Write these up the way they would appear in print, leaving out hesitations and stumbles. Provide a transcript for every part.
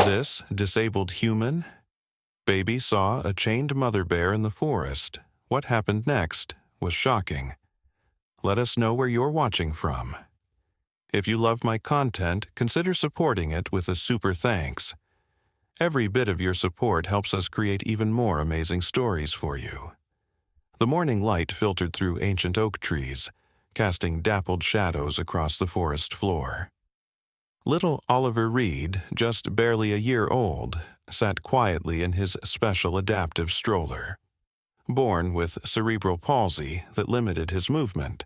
This disabled human? Baby saw a chained mother bear in the forest. What happened next was shocking. Let us know where you're watching from. If you love my content, consider supporting it with a super thanks. Every bit of your support helps us create even more amazing stories for you. The morning light filtered through ancient oak trees, casting dappled shadows across the forest floor. Little Oliver Reed, just barely a year old, sat quietly in his special adaptive stroller. Born with cerebral palsy that limited his movement,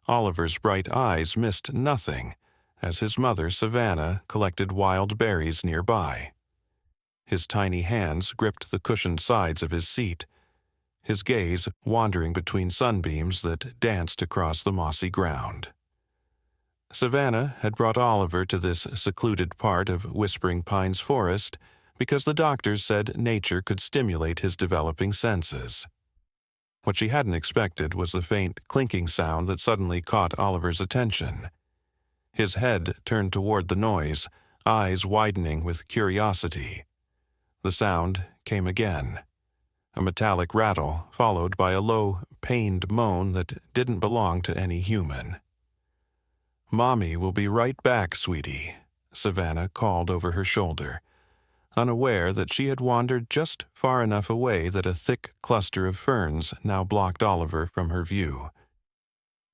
Oliver's bright eyes missed nothing as his mother, Savannah, collected wild berries nearby. His tiny hands gripped the cushioned sides of his seat, his gaze wandering between sunbeams that danced across the mossy ground. Savannah had brought Oliver to this secluded part of Whispering Pines Forest because the doctors said nature could stimulate his developing senses. What she hadn't expected was the faint clinking sound that suddenly caught Oliver's attention. His head turned toward the noise, eyes widening with curiosity. The sound came again, a metallic rattle followed by a low, pained moan that didn't belong to any human. "Mommy will be right back, sweetie," Savannah called over her shoulder, unaware that she had wandered just far enough away that a thick cluster of ferns now blocked Oliver from her view.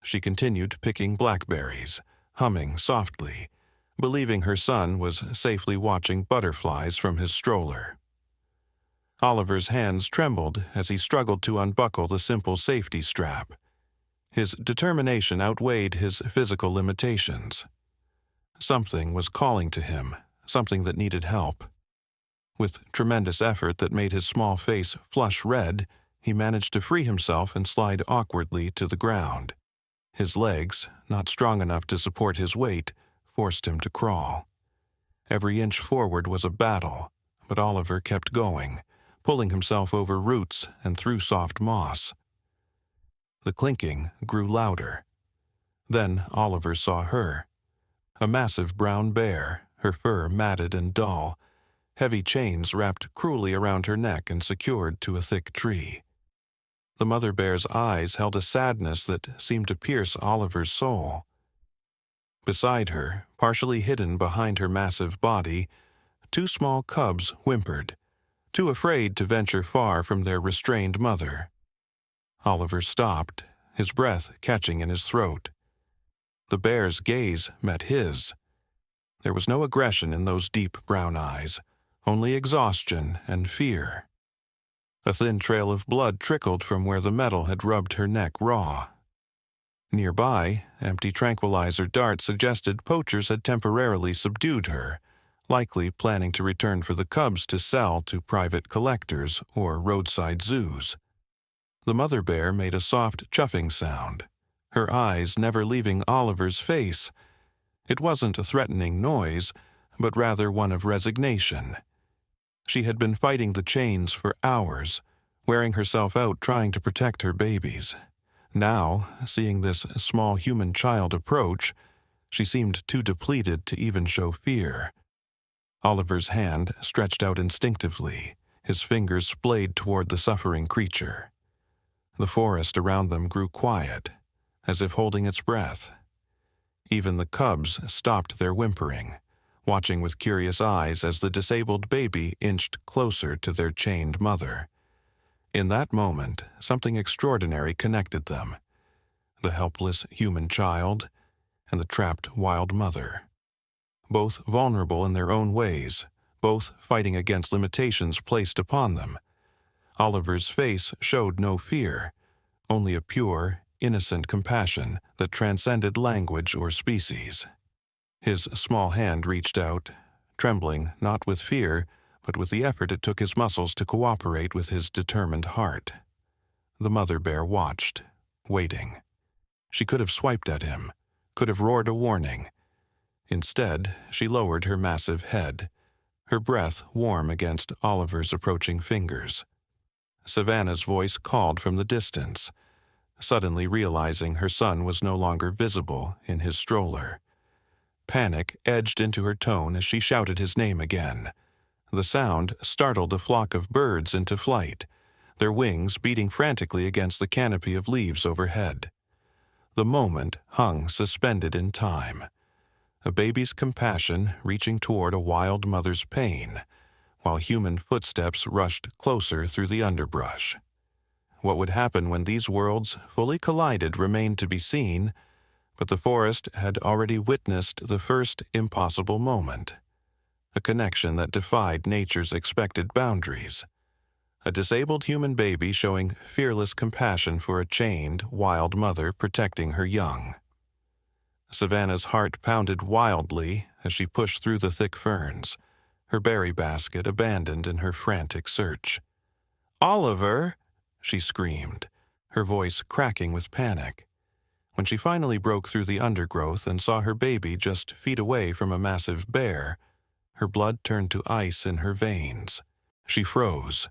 She continued picking blackberries, humming softly, believing her son was safely watching butterflies from his stroller. Oliver's hands trembled as he struggled to unbuckle the simple safety strap. His determination outweighed his physical limitations. Something was calling to him, something that needed help. With tremendous effort that made his small face flush red, he managed to free himself and slide awkwardly to the ground. His legs, not strong enough to support his weight, forced him to crawl. Every inch forward was a battle, but Oliver kept going, pulling himself over roots and through soft moss. The clinking grew louder. Then Oliver saw her. A massive brown bear, her fur matted and dull, heavy chains wrapped cruelly around her neck and secured to a thick tree. The mother bear's eyes held a sadness that seemed to pierce Oliver's soul. Beside her, partially hidden behind her massive body, two small cubs whimpered, too afraid to venture far from their restrained mother. Oliver stopped, his breath catching in his throat. The bear's gaze met his. There was no aggression in those deep brown eyes, only exhaustion and fear. A thin trail of blood trickled from where the metal had rubbed her neck raw. Nearby, empty tranquilizer darts suggested poachers had temporarily subdued her, likely planning to return for the cubs to sell to private collectors or roadside zoos. The mother bear made a soft chuffing sound, her eyes never leaving Oliver's face. It wasn't a threatening noise, but rather one of resignation. She had been fighting the chains for hours, wearing herself out trying to protect her babies. Now, seeing this small human child approach, she seemed too depleted to even show fear. Oliver's hand stretched out instinctively, his fingers splayed toward the suffering creature. The forest around them grew quiet, as if holding its breath. Even the cubs stopped their whimpering, watching with curious eyes as the disabled baby inched closer to their chained mother. In that moment, something extraordinary connected them: the helpless human child and the trapped wild mother. Both vulnerable in their own ways, both fighting against limitations placed upon them. Oliver's face showed no fear, only a pure, innocent compassion that transcended language or species. His small hand reached out, trembling not with fear, but with the effort it took his muscles to cooperate with his determined heart. The mother bear watched, waiting. She could have swiped at him, could have roared a warning. Instead, she lowered her massive head, her breath warm against Oliver's approaching fingers. Savannah's voice called from the distance, suddenly realizing her son was no longer visible in his stroller. Panic edged into her tone as she shouted his name again. The sound startled a flock of birds into flight, their wings beating frantically against the canopy of leaves overhead. The moment hung suspended in time, a baby's compassion reaching toward a wild mother's pain, while human footsteps rushed closer through the underbrush. What would happen when these worlds fully collided remained to be seen, but the forest had already witnessed the first impossible moment, a connection that defied nature's expected boundaries. A disabled human baby showing fearless compassion for a chained, wild mother protecting her young. Savannah's heart pounded wildly as she pushed through the thick ferns, her berry basket abandoned in her frantic search. "Oliver!" she screamed, her voice cracking with panic. When she finally broke through the undergrowth and saw her baby just feet away from a massive bear, her blood turned to ice in her veins. She froze,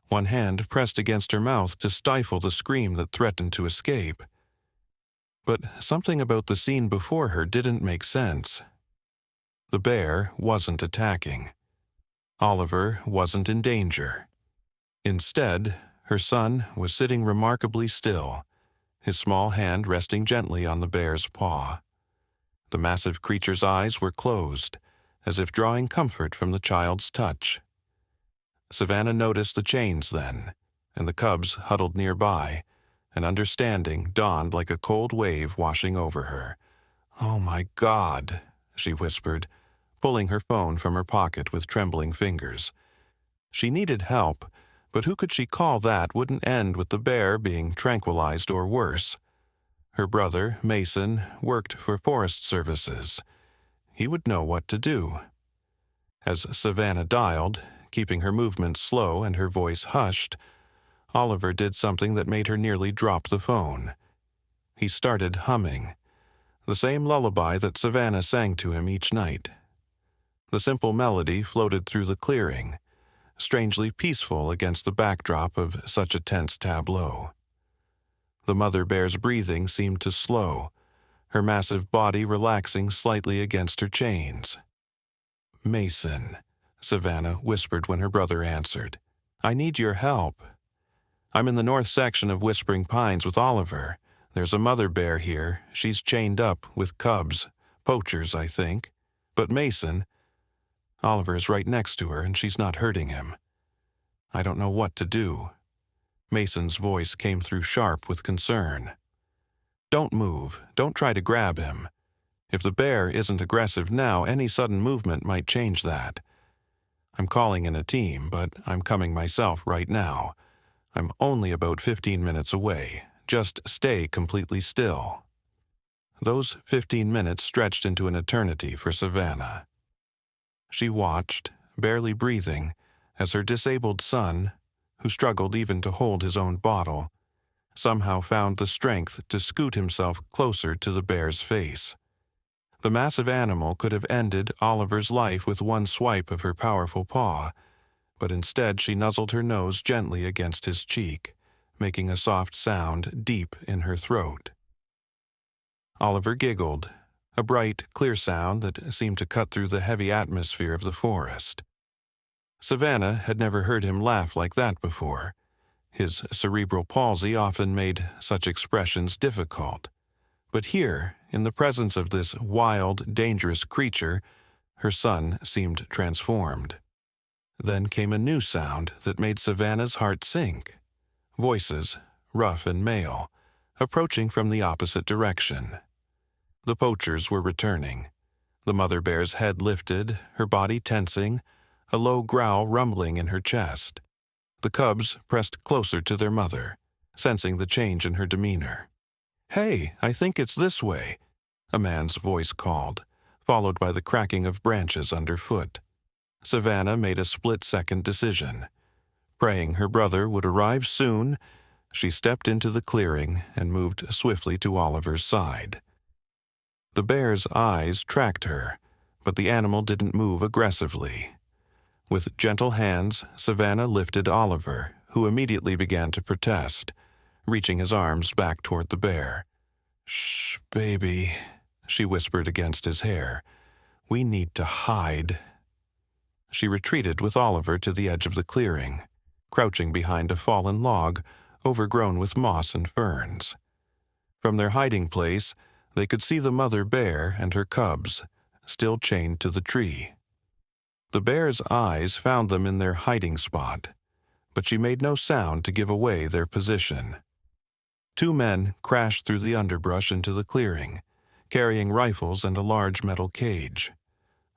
one hand pressed against her mouth to stifle the scream that threatened to escape. But something about the scene before her didn't make sense. The bear wasn't attacking. Oliver wasn't in danger. Instead, her son was sitting remarkably still, his small hand resting gently on the bear's paw. The massive creature's eyes were closed, as if drawing comfort from the child's touch. Savannah noticed the chains then, and the cubs huddled nearby, and understanding dawned like a cold wave washing over her. "Oh my God," she whispered, pulling her phone from her pocket with trembling fingers. She needed help, but who could she call that wouldn't end with the bear being tranquilized or worse? Her brother, Mason, worked for Forest Services. He would know what to do. As Savannah dialed, keeping her movements slow and her voice hushed, Oliver did something that made her nearly drop the phone. He started humming, the same lullaby that Savannah sang to him each night. The simple melody floated through the clearing, strangely peaceful against the backdrop of such a tense tableau. The mother bear's breathing seemed to slow, her massive body relaxing slightly against her chains. "Mason," Savannah whispered when her brother answered. "I need your help. I'm in the north section of Whispering Pines with Oliver. There's a mother bear here. She's chained up with cubs, poachers, I think. But Mason, Oliver's right next to her and she's not hurting him. I don't know what to do." Mason's voice came through sharp with concern. "Don't move. Don't try to grab him. If the bear isn't aggressive now, any sudden movement might change that. I'm calling in a team, but I'm coming myself right now. I'm only about 15 minutes away. Just stay completely still." Those 15 minutes stretched into an eternity for Savannah. She watched, barely breathing, as her disabled son, who struggled even to hold his own bottle, somehow found the strength to scoot himself closer to the bear's face. The massive animal could have ended Oliver's life with one swipe of her powerful paw, but instead she nuzzled her nose gently against his cheek, making a soft sound deep in her throat. Oliver giggled, a bright, clear sound that seemed to cut through the heavy atmosphere of the forest. Savannah had never heard him laugh like that before. His cerebral palsy often made such expressions difficult. But here, in the presence of this wild, dangerous creature, her son seemed transformed. Then came a new sound that made Savannah's heart sink. Voices, rough and male, approaching from the opposite direction. The poachers were returning. The mother bear's head lifted, her body tensing, a low growl rumbling in her chest. The cubs pressed closer to their mother, sensing the change in her demeanor. "Hey, I think it's this way," a man's voice called, followed by the cracking of branches underfoot. Savannah made a split-second decision. Praying her brother would arrive soon, she stepped into the clearing and moved swiftly to Oliver's side. The bear's eyes tracked her, but the animal didn't move aggressively. With gentle hands, Savannah lifted Oliver, who immediately began to protest, reaching his arms back toward the bear. "Shh, baby," she whispered against his hair. "We need to hide." She retreated with Oliver to the edge of the clearing, crouching behind a fallen log overgrown with moss and ferns. From their hiding place, they could see the mother bear and her cubs, still chained to the tree. The bear's eyes found them in their hiding spot, but she made no sound to give away their position. Two men crashed through the underbrush into the clearing, carrying rifles and a large metal cage.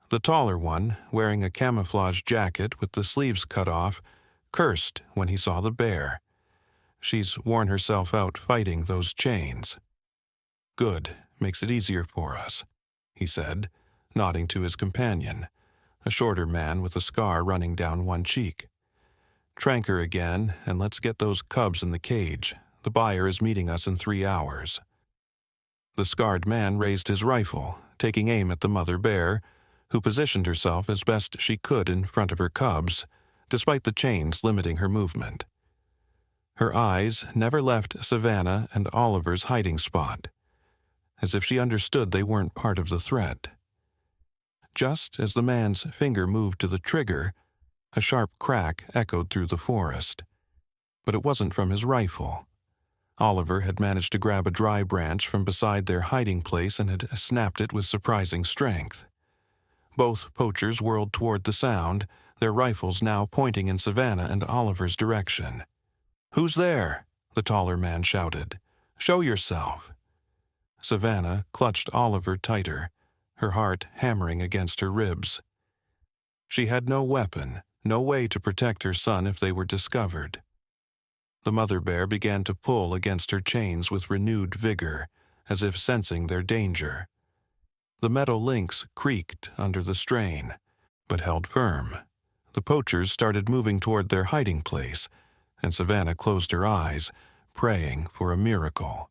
The taller one, wearing a camouflage jacket with the sleeves cut off, cursed when he saw the bear. "She's worn herself out fighting those chains." "Good, makes it easier for us," he said, nodding to his companion, a shorter man with a scar running down one cheek. "Trank her again, and let's get those cubs in the cage. The buyer is meeting us in 3 hours." The scarred man raised his rifle, taking aim at the mother bear, who positioned herself as best she could in front of her cubs, despite the chains limiting her movement. Her eyes never left Savannah and Oliver's hiding spot, as if she understood they weren't part of the threat. Just as the man's finger moved to the trigger, a sharp crack echoed through the forest. But it wasn't from his rifle. Oliver had managed to grab a dry branch from beside their hiding place and had snapped it with surprising strength. Both poachers whirled toward the sound, their rifles now pointing in Savannah and Oliver's direction. "Who's there?" the taller man shouted. "Show yourself." Savannah clutched Oliver tighter, her heart hammering against her ribs. She had no weapon, no way to protect her son if they were discovered. The mother bear began to pull against her chains with renewed vigor, as if sensing their danger. The metal links creaked under the strain, but held firm. The poachers started moving toward their hiding place, and Savannah closed her eyes, praying for a miracle.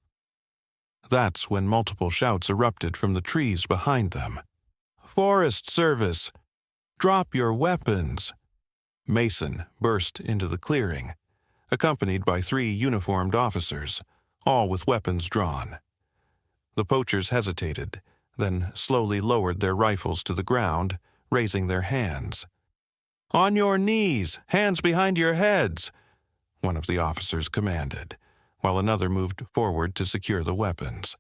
That's when multiple shouts erupted from the trees behind them. "Forest Service! Drop your weapons!" Mason burst into the clearing, accompanied by 3 uniformed officers, all with weapons drawn. The poachers hesitated, then slowly lowered their rifles to the ground, raising their hands. "On your knees! Hands behind your heads!" one of the officers commanded, while another moved forward to secure the weapons.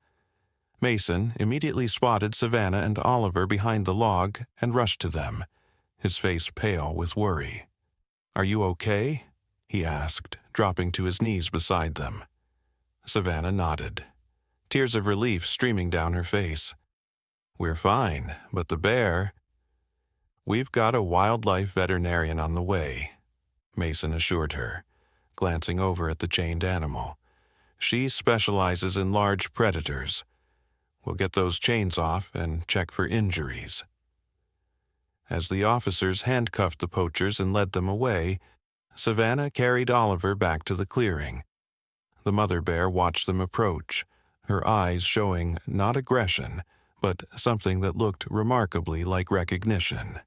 Mason immediately spotted Savannah and Oliver behind the log and rushed to them, his face pale with worry. "Are you okay?" he asked, dropping to his knees beside them. Savannah nodded, tears of relief streaming down her face. "We're fine, but the bear—" "We've got a wildlife veterinarian on the way," Mason assured her, glancing over at the chained animal. "She specializes in large predators. We'll get those chains off and check for injuries." As the officers handcuffed the poachers and led them away, Savannah carried Oliver back to the clearing. The mother bear watched them approach, her eyes showing not aggression, but something that looked remarkably like recognition.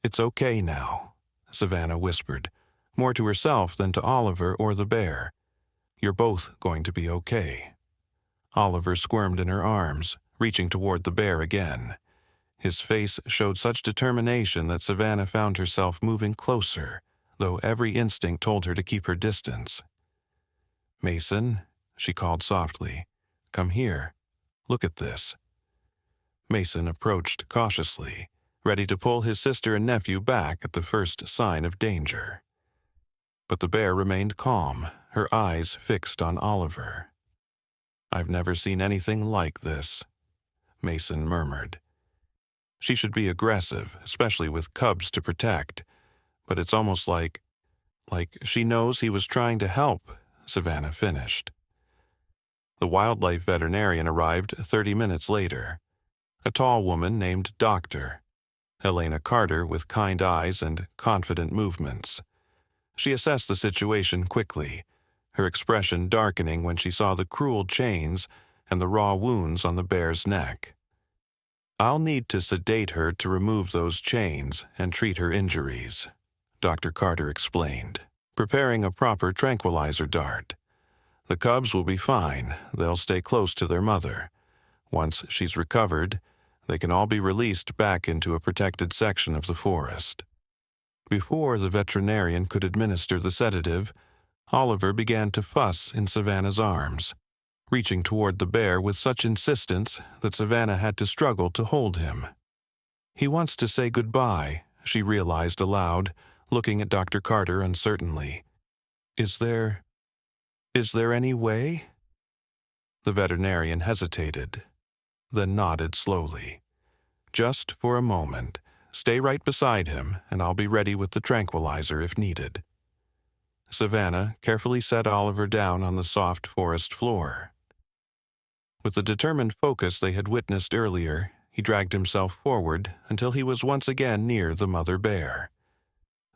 "It's okay now," Savannah whispered, more to herself than to Oliver or the bear. "You're both going to be okay." Oliver squirmed in her arms, reaching toward the bear again. His face showed such determination that Savannah found herself moving closer, though every instinct told her to keep her distance. "Mason," she called softly, "come here. Look at this." Mason approached cautiously, ready to pull his sister and nephew back at the first sign of danger. But the bear remained calm, her eyes fixed on Oliver. "I've never seen anything like this," Mason murmured. "She should be aggressive, especially with cubs to protect, but it's almost like she knows he was trying to help," Savannah finished. The wildlife veterinarian arrived 30 minutes later, a tall woman named Doctor, Helena Carter with kind eyes and confident movements. She assessed the situation quickly, her expression darkening when she saw the cruel chains and the raw wounds on the bear's neck. "I'll need to sedate her to remove those chains and treat her injuries," Dr. Carter explained, preparing a proper tranquilizer dart. "The cubs will be fine. They'll stay close to their mother. Once she's recovered, they can all be released back into a protected section of the forest." Before the veterinarian could administer the sedative, Oliver began to fuss in Savannah's arms, reaching toward the bear with such insistence that Savannah had to struggle to hold him. "He wants to say goodbye," she realized aloud, looking at Dr. Carter uncertainly. Is there any way?" The veterinarian hesitated, then nodded slowly. "Just for a moment. Stay right beside him, and I'll be ready with the tranquilizer if needed." Savannah carefully set Oliver down on the soft forest floor. With the determined focus they had witnessed earlier, he dragged himself forward until he was once again near the mother bear.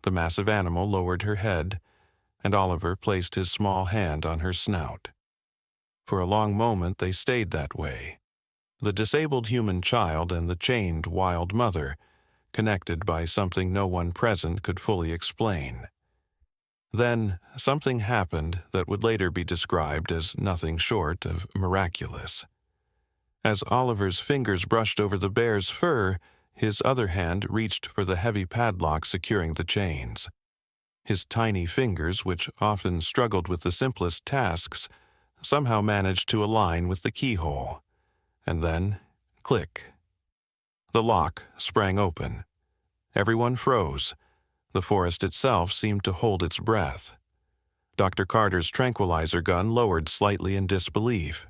The massive animal lowered her head, and Oliver placed his small hand on her snout. For a long moment they stayed that way, the disabled human child and the chained wild mother, connected by something no one present could fully explain. Then something happened that would later be described as nothing short of miraculous. As Oliver's fingers brushed over the bear's fur, his other hand reached for the heavy padlock securing the chains. His tiny fingers, which often struggled with the simplest tasks, somehow managed to align with the keyhole. And then, click. The lock sprang open. Everyone froze. The forest itself seemed to hold its breath. Dr. Carter's tranquilizer gun lowered slightly in disbelief.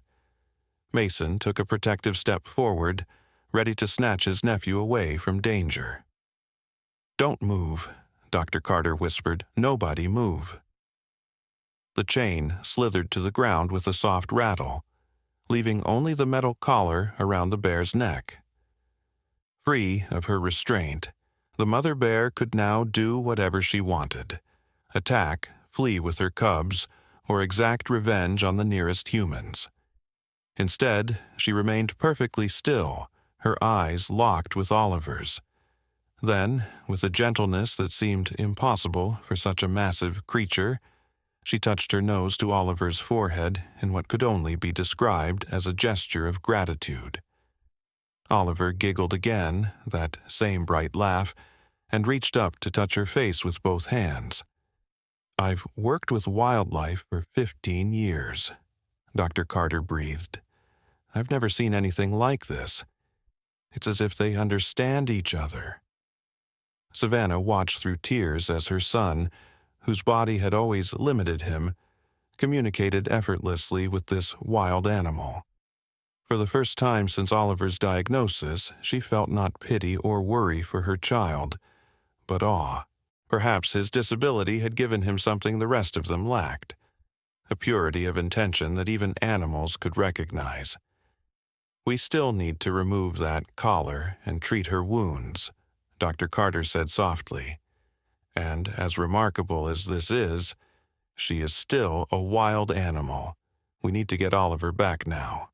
Mason took a protective step forward, ready to snatch his nephew away from danger. "Don't move," Dr. Carter whispered. "Nobody move." The chain slithered to the ground with a soft rattle, leaving only the metal collar around the bear's neck. Free of her restraint, the mother bear could now do whatever she wanted: attack, flee with her cubs, or exact revenge on the nearest humans. Instead, she remained perfectly still, her eyes locked with Oliver's. Then, with a gentleness that seemed impossible for such a massive creature, she touched her nose to Oliver's forehead in what could only be described as a gesture of gratitude. Oliver giggled again, that same bright laugh, and reached up to touch her face with both hands. "I've worked with wildlife for 15 years, Dr. Carter breathed. "I've never seen anything like this. It's as if they understand each other." Savannah watched through tears as her son, whose body had always limited him, communicated effortlessly with this wild animal. For the first time since Oliver's diagnosis, she felt not pity or worry for her child, but awe. Perhaps his disability had given him something the rest of them lacked, a purity of intention that even animals could recognize. "We still need to remove that collar and treat her wounds," Dr. Carter said softly. "And as remarkable as this is, she is still a wild animal. We need to get Oliver back now."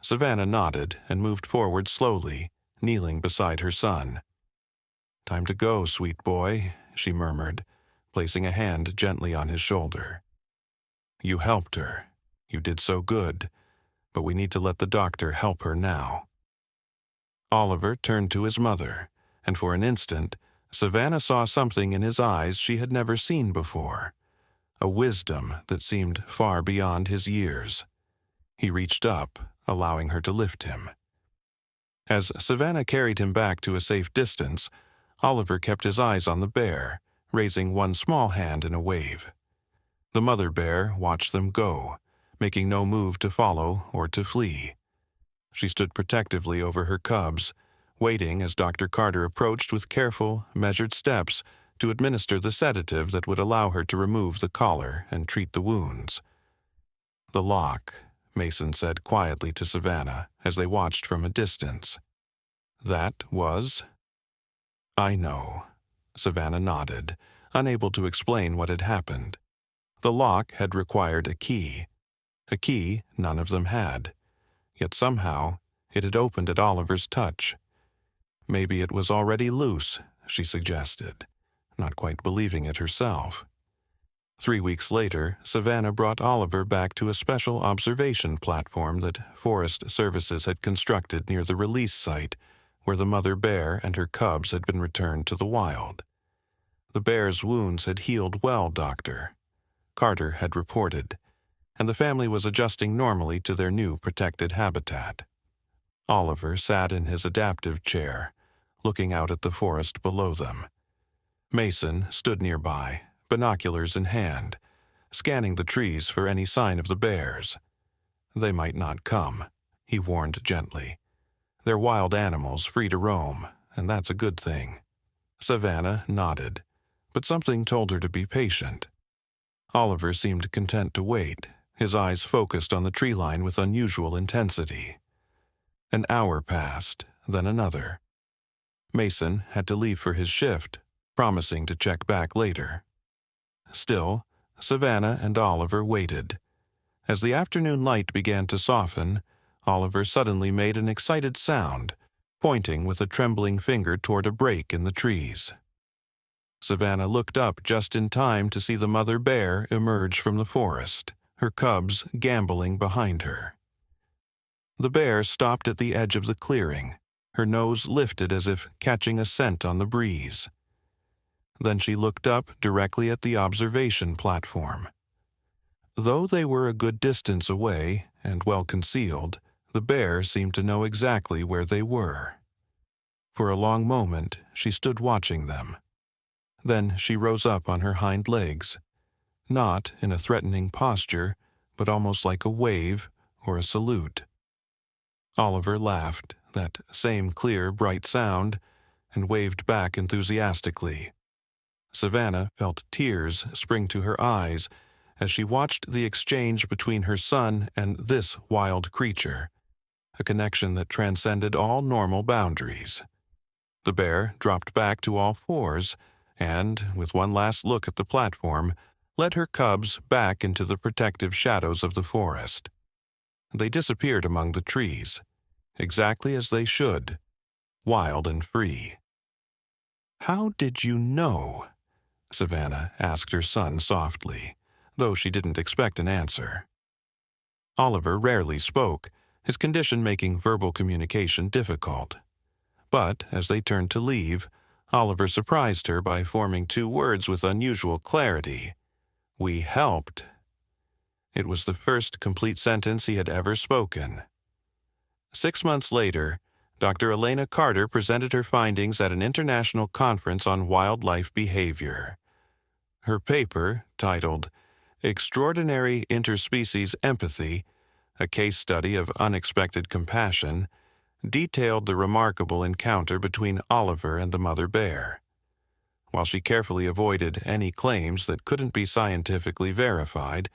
Savannah nodded and moved forward slowly, kneeling beside her son. "Time to go, sweet boy," she murmured, placing a hand gently on his shoulder. "You helped her. You did so good, but we need to let the doctor help her now." Oliver turned to his mother, and for an instant, Savannah saw something in his eyes she had never seen before, a wisdom that seemed far beyond his years. He reached up, allowing her to lift him. As Savannah carried him back to a safe distance, Oliver kept his eyes on the bear, raising one small hand in a wave. The mother bear watched them go, making no move to follow or to flee. She stood protectively over her cubs, waiting as Dr. Carter approached with careful, measured steps to administer the sedative that would allow her to remove the collar and treat the wounds. "The lock," Mason said quietly to Savannah as they watched from a distance. "That was—" "I know," Savannah nodded, unable to explain what had happened. The lock had required a key none of them had, yet somehow it had opened at Oliver's touch. Maybe it was already loose, she suggested, not quite believing it herself. 3 weeks later, Savannah brought Oliver back to a special observation platform that Forest Services had constructed near the release site where the mother bear and her cubs had been returned to the wild. The bear's wounds had healed well, Doctor, Carter had reported, and the family was adjusting normally to their new protected habitat. Oliver sat in his adaptive chair, looking out at the forest below them. Mason stood nearby, binoculars in hand, scanning the trees for any sign of the bears. They might not come, he warned gently. They're wild animals free to roam, and that's a good thing. Savannah nodded, but something told her to be patient. Oliver seemed content to wait, his eyes focused on the tree line with unusual intensity. An hour passed, then another. Mason had to leave for his shift, promising to check back later. Still, Savannah and Oliver waited. As the afternoon light began to soften, Oliver suddenly made an excited sound, pointing with a trembling finger toward a break in the trees. Savannah looked up just in time to see the mother bear emerge from the forest, her cubs gambolling behind her. The bear stopped at the edge of the clearing, her nose lifted as if catching a scent on the breeze. Then she looked up directly at the observation platform. Though they were a good distance away and well concealed, the bear seemed to know exactly where they were. For a long moment, she stood watching them. Then she rose up on her hind legs, not in a threatening posture, but almost like a wave or a salute. Oliver laughed, that same clear, bright sound, and waved back enthusiastically. Savannah felt tears spring to her eyes as she watched the exchange between her son and this wild creature, a connection that transcended all normal boundaries. The bear dropped back to all fours and, with one last look at the platform, led her cubs back into the protective shadows of the forest. They disappeared among the trees, exactly as they should, wild and free. "How did you know?" Savannah asked her son softly, though she didn't expect an answer. Oliver rarely spoke, his condition making verbal communication difficult. But as they turned to leave, Oliver surprised her by forming two words with unusual clarity. "We helped." It was the first complete sentence he had ever spoken. 6 months later, Dr. Elena Carter presented her findings at an international conference on wildlife behavior. Her paper, titled Extraordinary Interspecies Empathy, a Case Study of Unexpected Compassion, detailed the remarkable encounter between Oliver and the mother bear. While she carefully avoided any claims that couldn't be scientifically verified,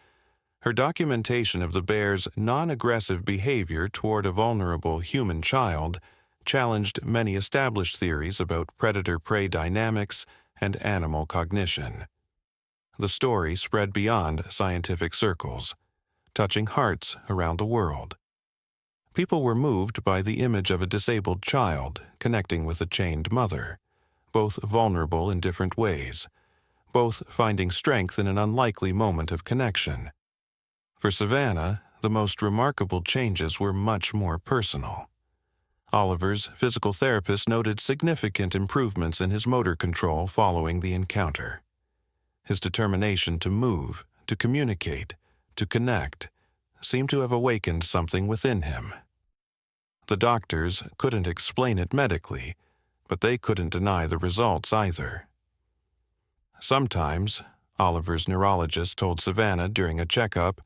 her documentation of the bear's non-aggressive behavior toward a vulnerable human child challenged many established theories about predator-prey dynamics and animal cognition. The story spread beyond scientific circles, touching hearts around the world. People were moved by the image of a disabled child connecting with a chained mother, both vulnerable in different ways, both finding strength in an unlikely moment of connection. For Savannah, the most remarkable changes were much more personal. Oliver's physical therapist noted significant improvements in his motor control following the encounter. His determination to move, to communicate, to connect, seemed to have awakened something within him. The doctors couldn't explain it medically, but they couldn't deny the results either. Sometimes, Oliver's neurologist told Savannah during a checkup,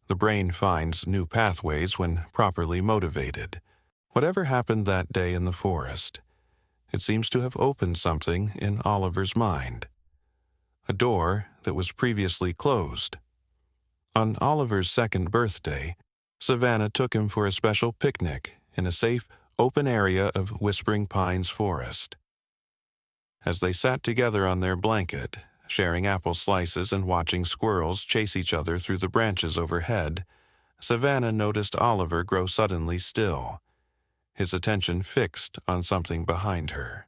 the brain finds new pathways when properly motivated. Whatever happened that day in the forest, it seems to have opened something in Oliver's mind. A door that was previously closed. On Oliver's 2nd birthday, Savannah took him for a special picnic in a safe, open area of Whispering Pines Forest. As they sat together on their blanket, sharing apple slices and watching squirrels chase each other through the branches overhead, Savannah noticed Oliver grow suddenly still, his attention fixed on something behind her.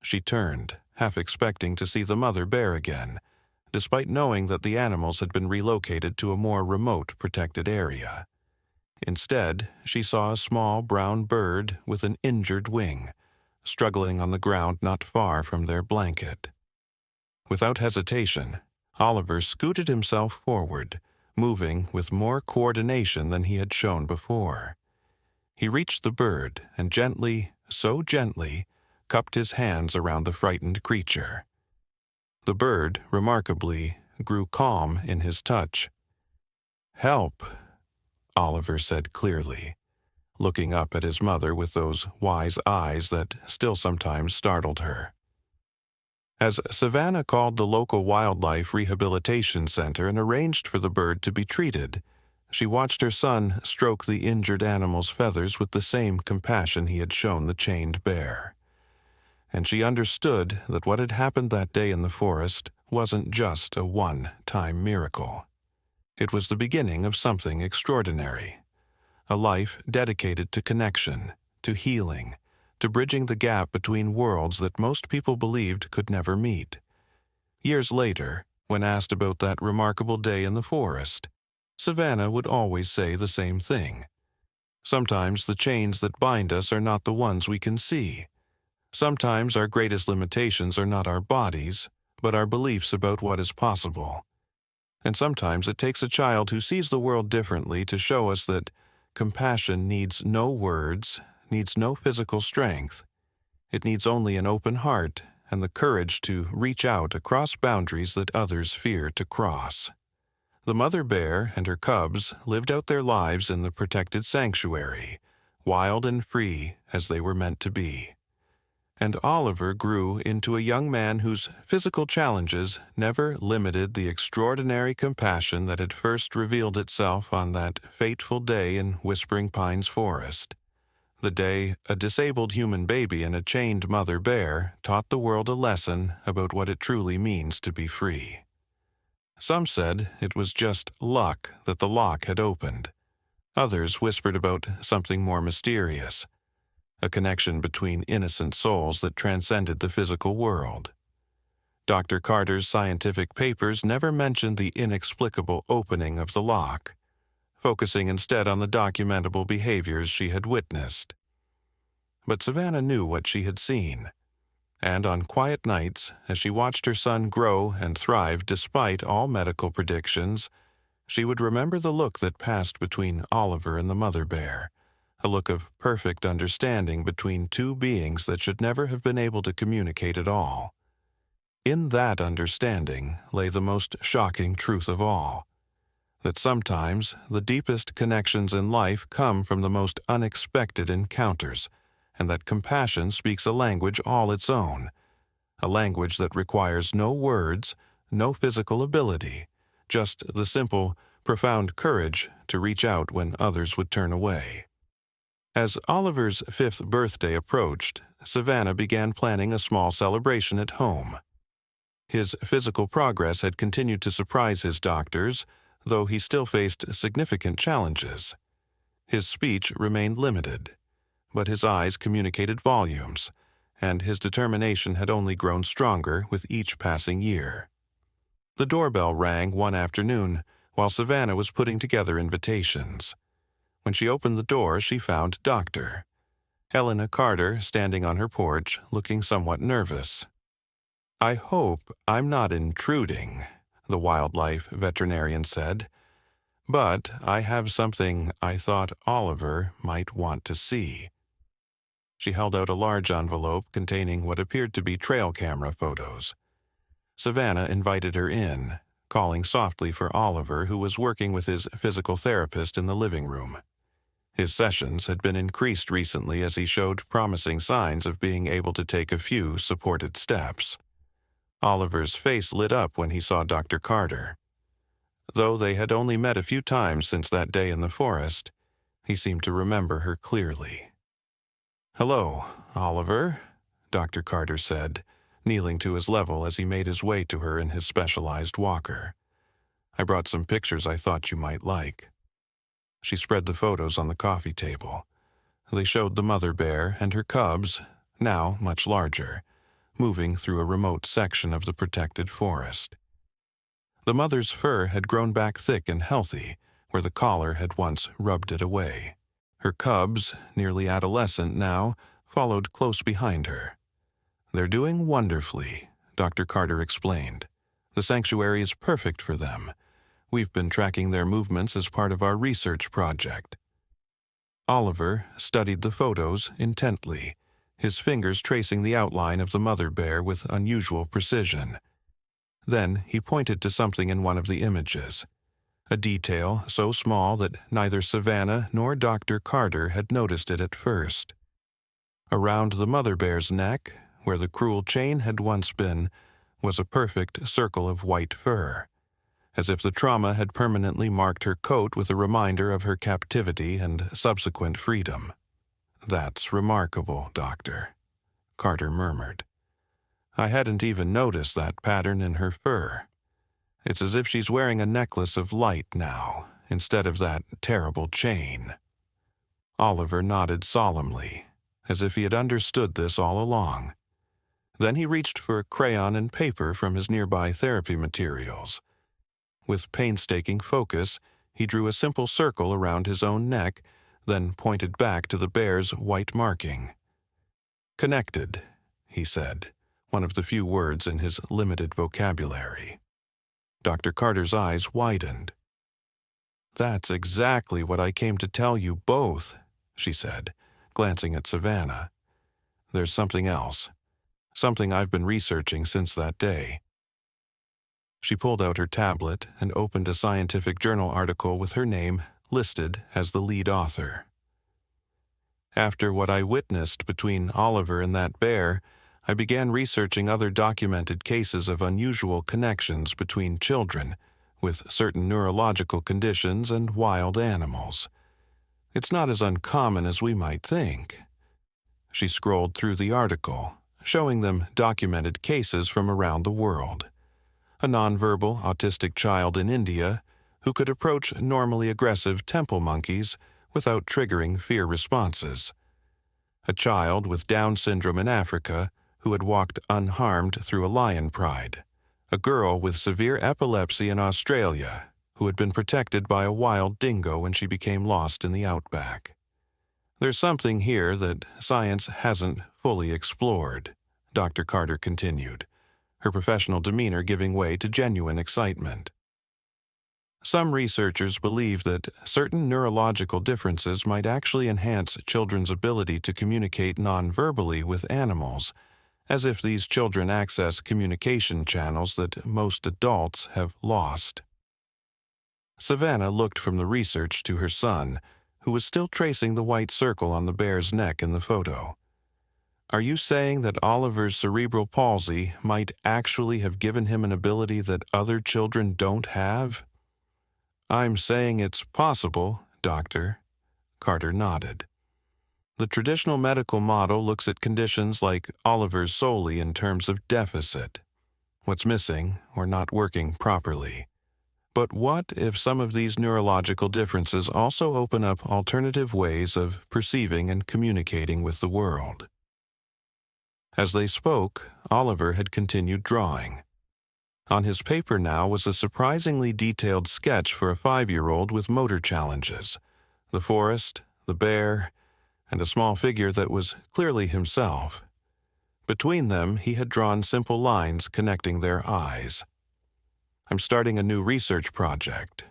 She turned, half expecting to see the mother bear again, despite knowing that the animals had been relocated to a more remote, protected area. Instead, she saw a small brown bird with an injured wing, struggling on the ground not far from their blanket. Without hesitation, Oliver scooted himself forward, moving with more coordination than he had shown before. He reached the bird and gently, so gently, cupped his hands around the frightened creature. The bird, remarkably, grew calm in his touch. "Help," Oliver said clearly, looking up at his mother with those wise eyes that still sometimes startled her. As Savannah called the local wildlife rehabilitation center and arranged for the bird to be treated, she watched her son stroke the injured animal's feathers with the same compassion he had shown the chained bear. And she understood that what had happened that day in the forest wasn't just a one-time miracle. It was the beginning of something extraordinary, a life dedicated to connection, to healing, to bridging the gap between worlds that most people believed could never meet. Years later, when asked about that remarkable day in the forest, Savannah would always say the same thing. Sometimes the chains that bind us are not the ones we can see. Sometimes our greatest limitations are not our bodies, but our beliefs about what is possible. And sometimes it takes a child who sees the world differently to show us that compassion needs no words, needs no physical strength. It needs only an open heart and the courage to reach out across boundaries that others fear to cross. The mother bear and her cubs lived out their lives in the protected sanctuary, wild and free as they were meant to be. And Oliver grew into a young man whose physical challenges never limited the extraordinary compassion that had first revealed itself on that fateful day in Whispering Pines Forest. The day a disabled human baby and a chained mother bear taught the world a lesson about what it truly means to be free. Some said it was just luck that the lock had opened. Others whispered about something more mysterious, a connection between innocent souls that transcended the physical world. Dr. Carter's scientific papers never mentioned the inexplicable opening of the lock, focusing instead on the documentable behaviors she had witnessed. But Savannah knew what she had seen, and on quiet nights, as she watched her son grow and thrive despite all medical predictions, she would remember the look that passed between Oliver and the mother bear, a look of perfect understanding between two beings that should never have been able to communicate at all. In that understanding lay the most shocking truth of all, that sometimes the deepest connections in life come from the most unexpected encounters, and that compassion speaks a language all its own, a language that requires no words, no physical ability, just the simple, profound courage to reach out when others would turn away. As Oliver's 5th birthday approached, Savannah began planning a small celebration at home. His physical progress had continued to surprise his doctors, though he still faced significant challenges. His speech remained limited, but his eyes communicated volumes, and his determination had only grown stronger with each passing year. The doorbell rang one afternoon while Savannah was putting together invitations. When she opened the door, she found Dr. Helena Carter standing on her porch, looking somewhat nervous. "I hope I'm not intruding," the wildlife veterinarian said, "but I have something I thought Oliver might want to see." She held out a large envelope containing what appeared to be trail camera photos. Savannah invited her in, calling softly for Oliver, who was working with his physical therapist in the living room. His sessions had been increased recently as he showed promising signs of being able to take a few supported steps. Oliver's face lit up when he saw Dr. Carter. Though they had only met a few times since that day in the forest, he seemed to remember her clearly. "Hello, Oliver," Dr. Carter said, kneeling to his level as he made his way to her in his specialized walker. "I brought some pictures I thought you might like." She spread the photos on the coffee table. They showed the mother bear and her cubs, now much larger, moving through a remote section of the protected forest. The mother's fur had grown back thick and healthy, where the collar had once rubbed it away. Her cubs, nearly adolescent now, followed close behind her. "They're doing wonderfully," Dr. Carter explained. "The sanctuary is perfect for them. We've been tracking their movements as part of our research project." Oliver studied the photos intently, his fingers tracing the outline of the mother bear with unusual precision. Then he pointed to something in one of the images, a detail so small that neither Savannah nor Dr. Carter had noticed it at first. Around the mother bear's neck, where the cruel chain had once been, was a perfect circle of white fur, as if the trauma had permanently marked her coat with a reminder of her captivity and subsequent freedom. "That's remarkable, Doctor," Carter murmured. "I hadn't even noticed that pattern in her fur. It's as if she's wearing a necklace of light now, instead of that terrible chain." Oliver nodded solemnly, as if he had understood this all along. Then he reached for a crayon and paper from his nearby therapy materials. With painstaking focus, he drew a simple circle around his own neck, then pointed back to the bear's white marking. "Connected," he said, one of the few words in his limited vocabulary. Dr. Carter's eyes widened. "That's exactly what I came to tell you both," she said, glancing at Savannah. "There's something else, something I've been researching since that day." She pulled out her tablet and opened a scientific journal article with her name listed as the lead author. "After what I witnessed between Oliver and that bear, I began researching other documented cases of unusual connections between children with certain neurological conditions and wild animals. It's not as uncommon as we might think." She scrolled through the article, showing them documented cases from around the world. A nonverbal autistic child in India who could approach normally aggressive temple monkeys without triggering fear responses. A child with Down syndrome in Africa who had walked unharmed through a lion pride. A girl with severe epilepsy in Australia who had been protected by a wild dingo when she became lost in the outback. "There's something here that science hasn't fully explored," Dr. Carter continued, her professional demeanor giving way to genuine excitement. "Some researchers believe that certain neurological differences might actually enhance children's ability to communicate non-verbally with animals, as if these children access communication channels that most adults have lost." Savannah looked from the research to her son, who was still tracing the white circle on the bear's neck in the photo. "Are you saying that Oliver's cerebral palsy might actually have given him an ability that other children don't have?" "I'm saying it's possible, Doctor." Carter nodded. "The traditional medical model looks at conditions like Oliver's solely in terms of deficit, what's missing or not working properly. But what if some of these neurological differences also open up alternative ways of perceiving and communicating with the world?" As they spoke, Oliver had continued drawing. On his paper now was a surprisingly detailed sketch for a 5-year-old with motor challenges: the forest, the bear, and a small figure that was clearly himself. Between them, he had drawn simple lines connecting their eyes. "I'm starting a new research project,"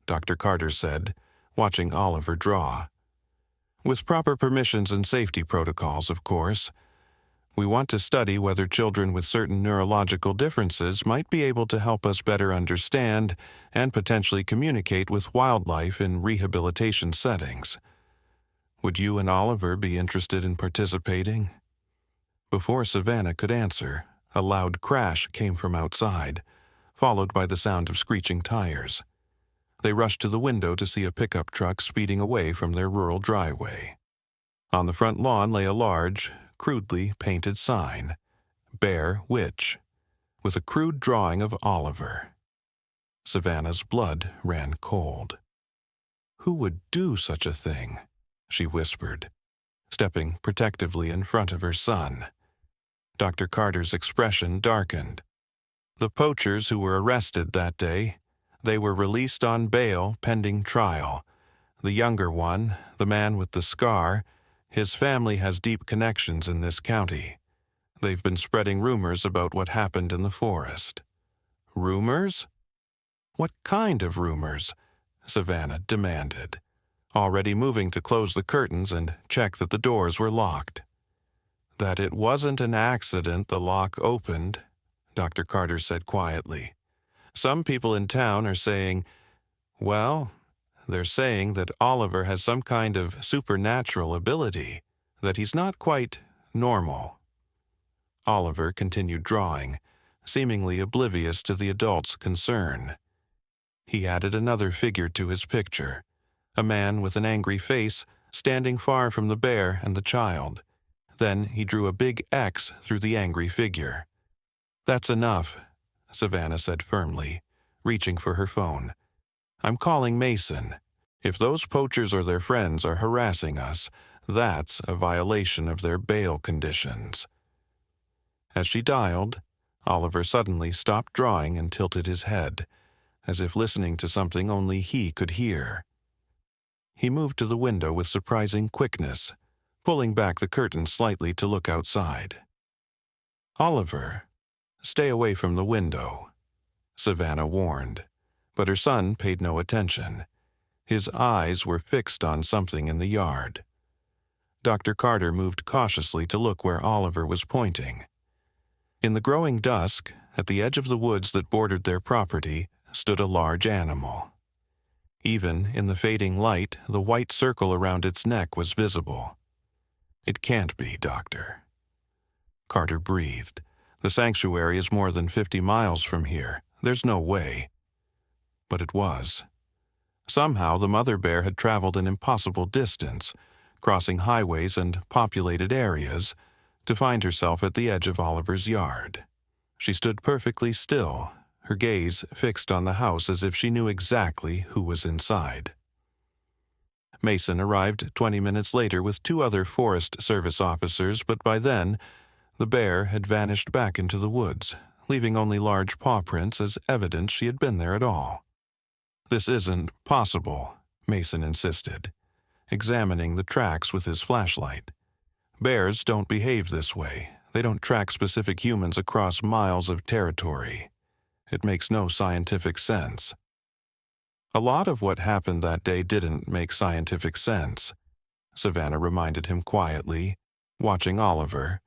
Dr. Carter said, watching Oliver draw. "With proper permissions and safety protocols, of course. We want to study whether children with certain neurological differences might be able to help us better understand and potentially communicate with wildlife in rehabilitation settings. Would you and Oliver be interested in participating?" Before Savannah could answer, a loud crash came from outside, followed by the sound of screeching tires. They rushed to the window to see a pickup truck speeding away from their rural driveway. On the front lawn lay a large, crudely painted sign, "Bear Witch," with a crude drawing of Oliver. Savannah's blood ran cold. "Who would do such a thing?" she whispered, stepping protectively in front of her son. Dr. Carter's expression darkened. "The poachers who were arrested that day, they were released on bail pending trial. The younger one, the man with the scar, his family has deep connections in this county. They've been spreading rumors about what happened in the forest. Rumors? What kind of rumors? Savannah demanded, already moving to close the curtains and check that the doors were locked. That it wasn't an accident the lock opened, Dr. Carter said quietly. Some people in town are saying, well, they're saying that Oliver has some kind of supernatural ability, that he's not quite normal. Oliver continued drawing, seemingly oblivious to the adult's concern. He added another figure to his picture, a man with an angry face standing far from the bear and the child. Then he drew a big X through the angry figure. "That's enough," Savannah said firmly, reaching for her phone. "I'm calling Mason. If those poachers or their friends are harassing us, that's a violation of their bail conditions." As she dialed, Oliver suddenly stopped drawing and tilted his head, as if listening to something only he could hear. He moved to the window with surprising quickness, pulling back the curtain slightly to look outside. "Oliver, stay away from the window," Savannah warned, but her son paid no attention. His eyes were fixed on something in the yard. Dr. Carter moved cautiously to look where Oliver was pointing. In the growing dusk, at the edge of the woods that bordered their property, stood a large animal. Even in the fading light, the white circle around its neck was visible. "It can't be, Doctor." Carter breathed. "The sanctuary is more than 50 miles from here. There's no way." But it was. Somehow the mother bear had traveled an impossible distance, crossing highways and populated areas, to find herself at the edge of Oliver's yard. She stood perfectly still, her gaze fixed on the house as if she knew exactly who was inside. Mason arrived 20 minutes later with 2 other Forest Service officers, but by then, the bear had vanished back into the woods, leaving only large paw prints as evidence she had been there at all. "This isn't possible," Mason insisted, examining the tracks with his flashlight. "Bears don't behave this way. They don't track specific humans across miles of territory. It makes no scientific sense." "A lot of what happened that day didn't make scientific sense," Savannah reminded him quietly, watching Oliver,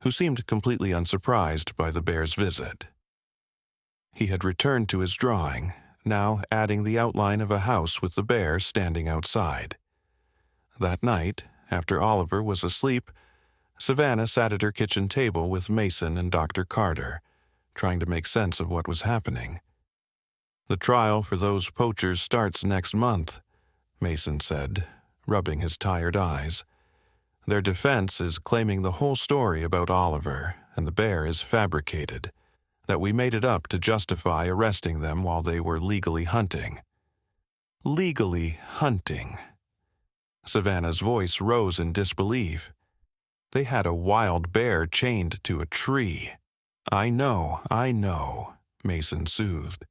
who seemed completely unsurprised by the bear's visit. He had returned to his drawing, now adding the outline of a house with the bear standing outside. That night, after Oliver was asleep, Savannah sat at her kitchen table with Mason and Dr. Carter, trying to make sense of what was happening. "The trial for those poachers starts next month," Mason said, rubbing his tired eyes. "Their defense is claiming the whole story about Oliver and the bear is fabricated, that we made it up to justify arresting them while they were legally hunting." Legally hunting. Savannah's voice rose in disbelief. "They had a wild bear chained to a tree." I know," Mason soothed.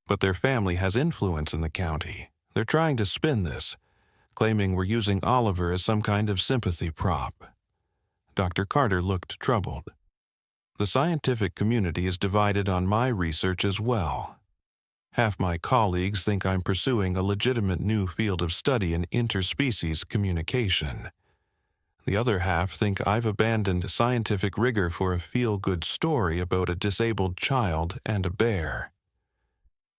"But their family has influence in the county. They're trying to spin this, claiming we're using Oliver as some kind of sympathy prop." Dr. Carter looked troubled. "The scientific community is divided on my research as well. Half my colleagues think I'm pursuing a legitimate new field of study in interspecies communication. The other half think I've abandoned scientific rigor for a feel-good story about a disabled child and a bear."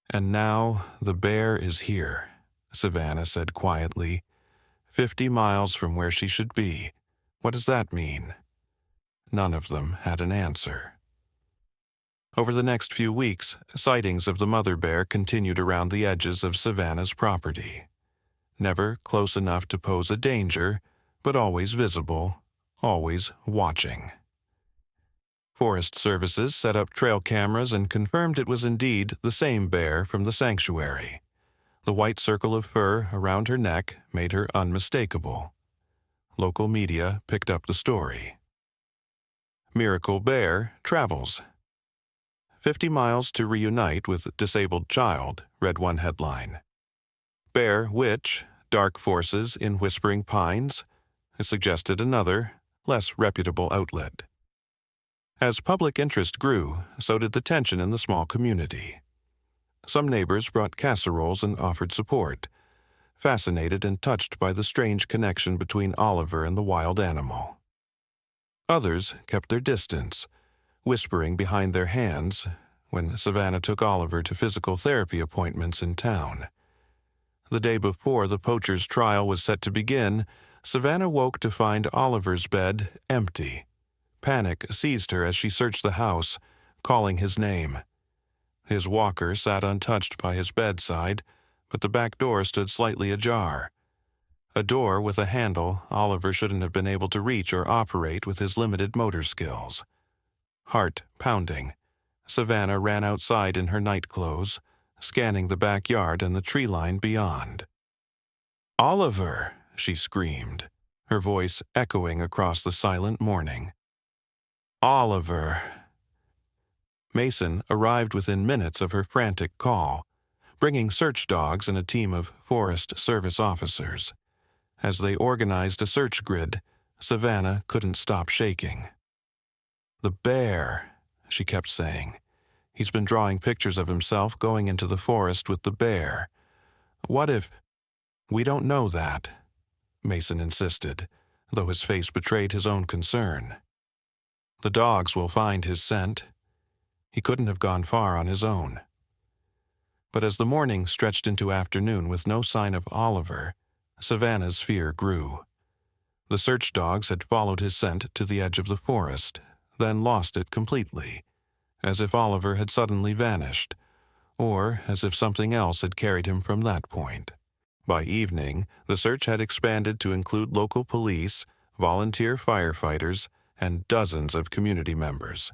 "And now the bear is here," Savannah said quietly. 50 miles from where she should be. What does that mean?" None of them had an answer. Over the next few weeks, sightings of the mother bear continued around the edges of Savannah's property. Never close enough to pose a danger, but always visible, always watching. Forest Services set up trail cameras and confirmed it was indeed the same bear from the sanctuary. The white circle of fur around her neck made her unmistakable. Local media picked up the story. "Miracle Bear travels. 50 miles to reunite with disabled child," read one headline. "Bear Witch, Dark Forces in Whispering Pines," suggested another, less reputable outlet. As public interest grew, so did the tension in the small community. Some neighbors brought casseroles and offered support, fascinated and touched by the strange connection between Oliver and the wild animal. Others kept their distance, whispering behind their hands when Savannah took Oliver to physical therapy appointments in town. The day before the poacher's trial was set to begin, Savannah woke to find Oliver's bed empty. Panic seized her as she searched the house, calling his name. His walker sat untouched by his bedside, but the back door stood slightly ajar. A door with a handle Oliver shouldn't have been able to reach or operate with his limited motor skills. Heart pounding, Savannah ran outside in her nightclothes, scanning the backyard and the tree line beyond. "Oliver!" she screamed, her voice echoing across the silent morning. "Oliver!" Mason arrived within minutes of her frantic call, bringing search dogs and a team of Forest Service officers. As they organized a search grid, Savannah couldn't stop shaking. "The bear," she kept saying. "He's been drawing pictures of himself going into the forest with the bear. What if—" "We don't know that," Mason insisted, though his face betrayed his own concern. "The dogs will find his scent. He couldn't have gone far on his own." But as the morning stretched into afternoon with no sign of Oliver, Savannah's fear grew. The search dogs had followed his scent to the edge of the forest, then lost it completely, as if Oliver had suddenly vanished, or as if something else had carried him from that point. By evening, the search had expanded to include local police, volunteer firefighters, and dozens of community members.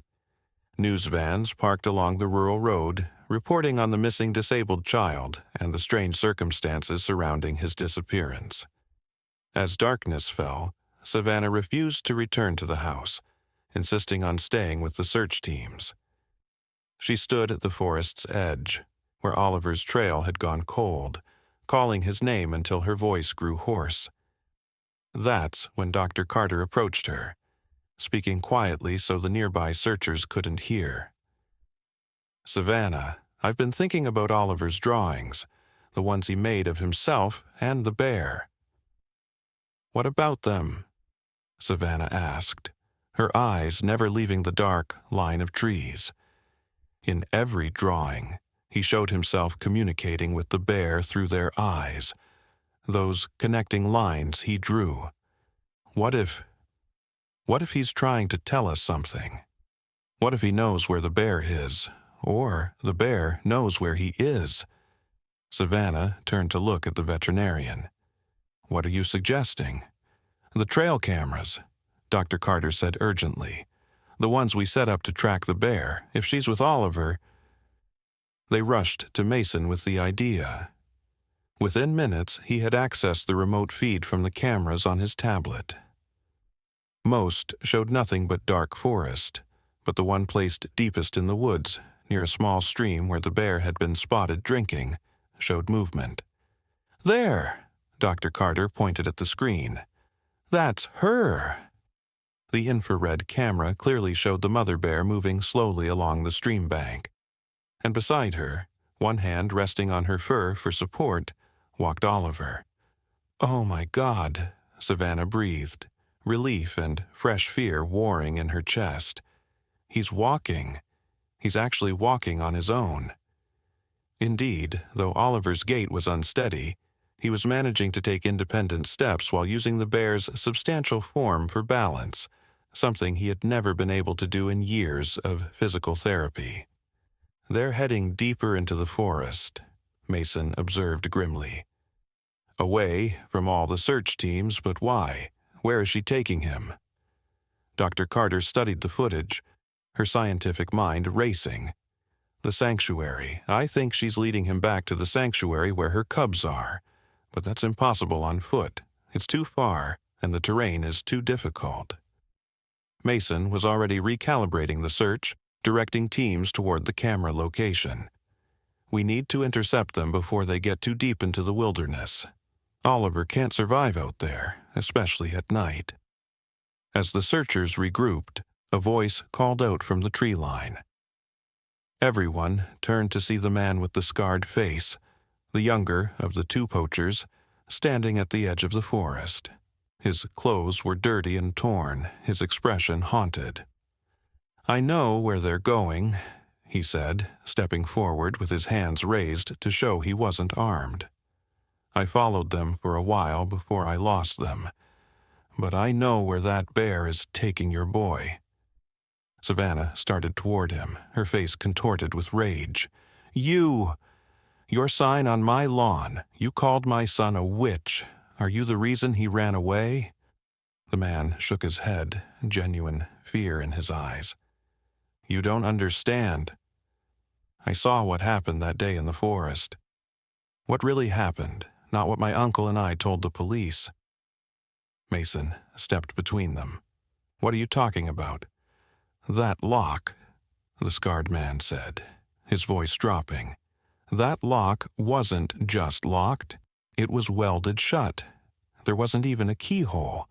News vans parked along the rural road, reporting on the missing disabled child and the strange circumstances surrounding his disappearance. As darkness fell, Savannah refused to return to the house, insisting on staying with the search teams. She stood at the forest's edge, where Oliver's trail had gone cold, calling his name until her voice grew hoarse. That's when Dr. Carter approached her, speaking quietly so the nearby searchers couldn't hear. "Savannah, I've been thinking about Oliver's drawings, the ones he made of himself and the bear." "What about them?" Savannah asked, her eyes never leaving the dark line of trees. In every drawing, he showed himself communicating with the bear through their eyes, those connecting lines he drew. What if he's trying to tell us something? What if he knows where the bear is, or the bear knows where he is? Savannah turned to look at the veterinarian. "What are you suggesting?" "The trail cameras," Dr. Carter said urgently. "The ones we set up to track the bear. If she's with Oliver—" They rushed to Mason with the idea. Within minutes, he had accessed the remote feed from the cameras on his tablet. Most showed nothing but dark forest, but the one placed deepest in the woods, near a small stream where the bear had been spotted drinking, showed movement. "There!" Dr. Carter pointed at the screen. "That's her!" The infrared camera clearly showed the mother bear moving slowly along the stream bank. And beside her, one hand resting on her fur for support, walked Oliver. "Oh my God," Savannah breathed, relief and fresh fear warring in her chest. "He's walking. He's actually walking on his own." Indeed, though Oliver's gait was unsteady, he was managing to take independent steps while using the bear's substantial form for balance, something he had never been able to do in years of physical therapy. "They're heading deeper into the forest," Mason observed grimly. "Away from all the search teams, but why? Where is she taking him?" Dr. Carter studied the footage, her scientific mind racing. "The sanctuary. I think she's leading him back to the sanctuary where her cubs are. But that's impossible on foot. It's too far, and the terrain is too difficult." Mason was already recalibrating the search, directing teams toward the camera location. "We need to intercept them before they get too deep into the wilderness. Oliver can't survive out there, especially at night." As the searchers regrouped, A voice called out from the tree line. Everyone turned to see the man with the scarred face, the younger of the two poachers, standing at the edge of the forest. His clothes were dirty and torn, his expression haunted. "I know where they're going," he said, stepping forward with his hands raised to show he wasn't armed. "I followed them for a while before I lost them. But I know where that bear is taking your boy." Savannah started toward him, her face contorted with rage. "You! Your sign on my lawn. You called my son a witch. Are you the reason he ran away?" The man shook his head, genuine fear in his eyes. "You don't understand. I saw what happened that day in the forest. What really happened, not what my uncle and I told the police." Mason stepped between them. "What are you talking about?" "That lock," the scarred man said, his voice dropping. "That lock wasn't just locked. It was welded shut. There wasn't even a keyhole.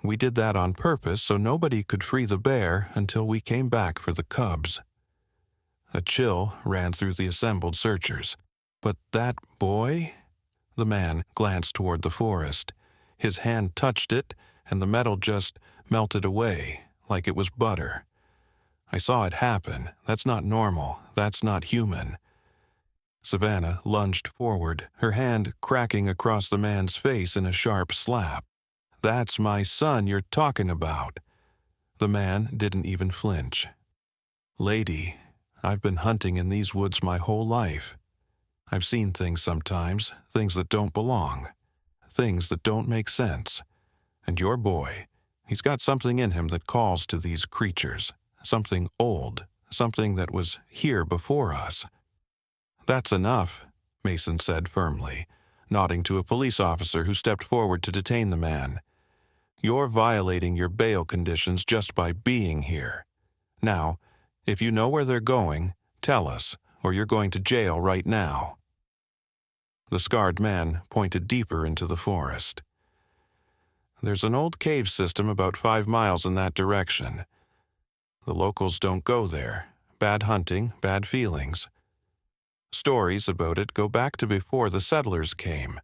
We did that on purpose so nobody could free the bear until we came back for the cubs." A chill ran through the assembled searchers. "But that boy?" The man glanced toward the forest. His hand touched it, and the metal just melted away, like it was butter. "I saw it happen. That's not normal. That's not human." Savannah lunged forward, her hand cracking across the man's face in a sharp slap. "That's my son you're talking about." The man didn't even flinch. "Lady, I've been hunting in these woods my whole life. I've seen things sometimes, things that don't belong, things that don't make sense. And your boy, he's got something in him that calls to these creatures, something old, something that was here before us." "That's enough," Mason said firmly, nodding to a police officer who stepped forward to detain the man. "You're violating your bail conditions just by being here. Now, if you know where they're going, tell us, or you're going to jail right now." The scarred man pointed deeper into the forest. "There's an old cave system about 5 miles in that direction. The locals don't go there. Bad hunting, bad feelings. Stories about it go back to before the settlers came.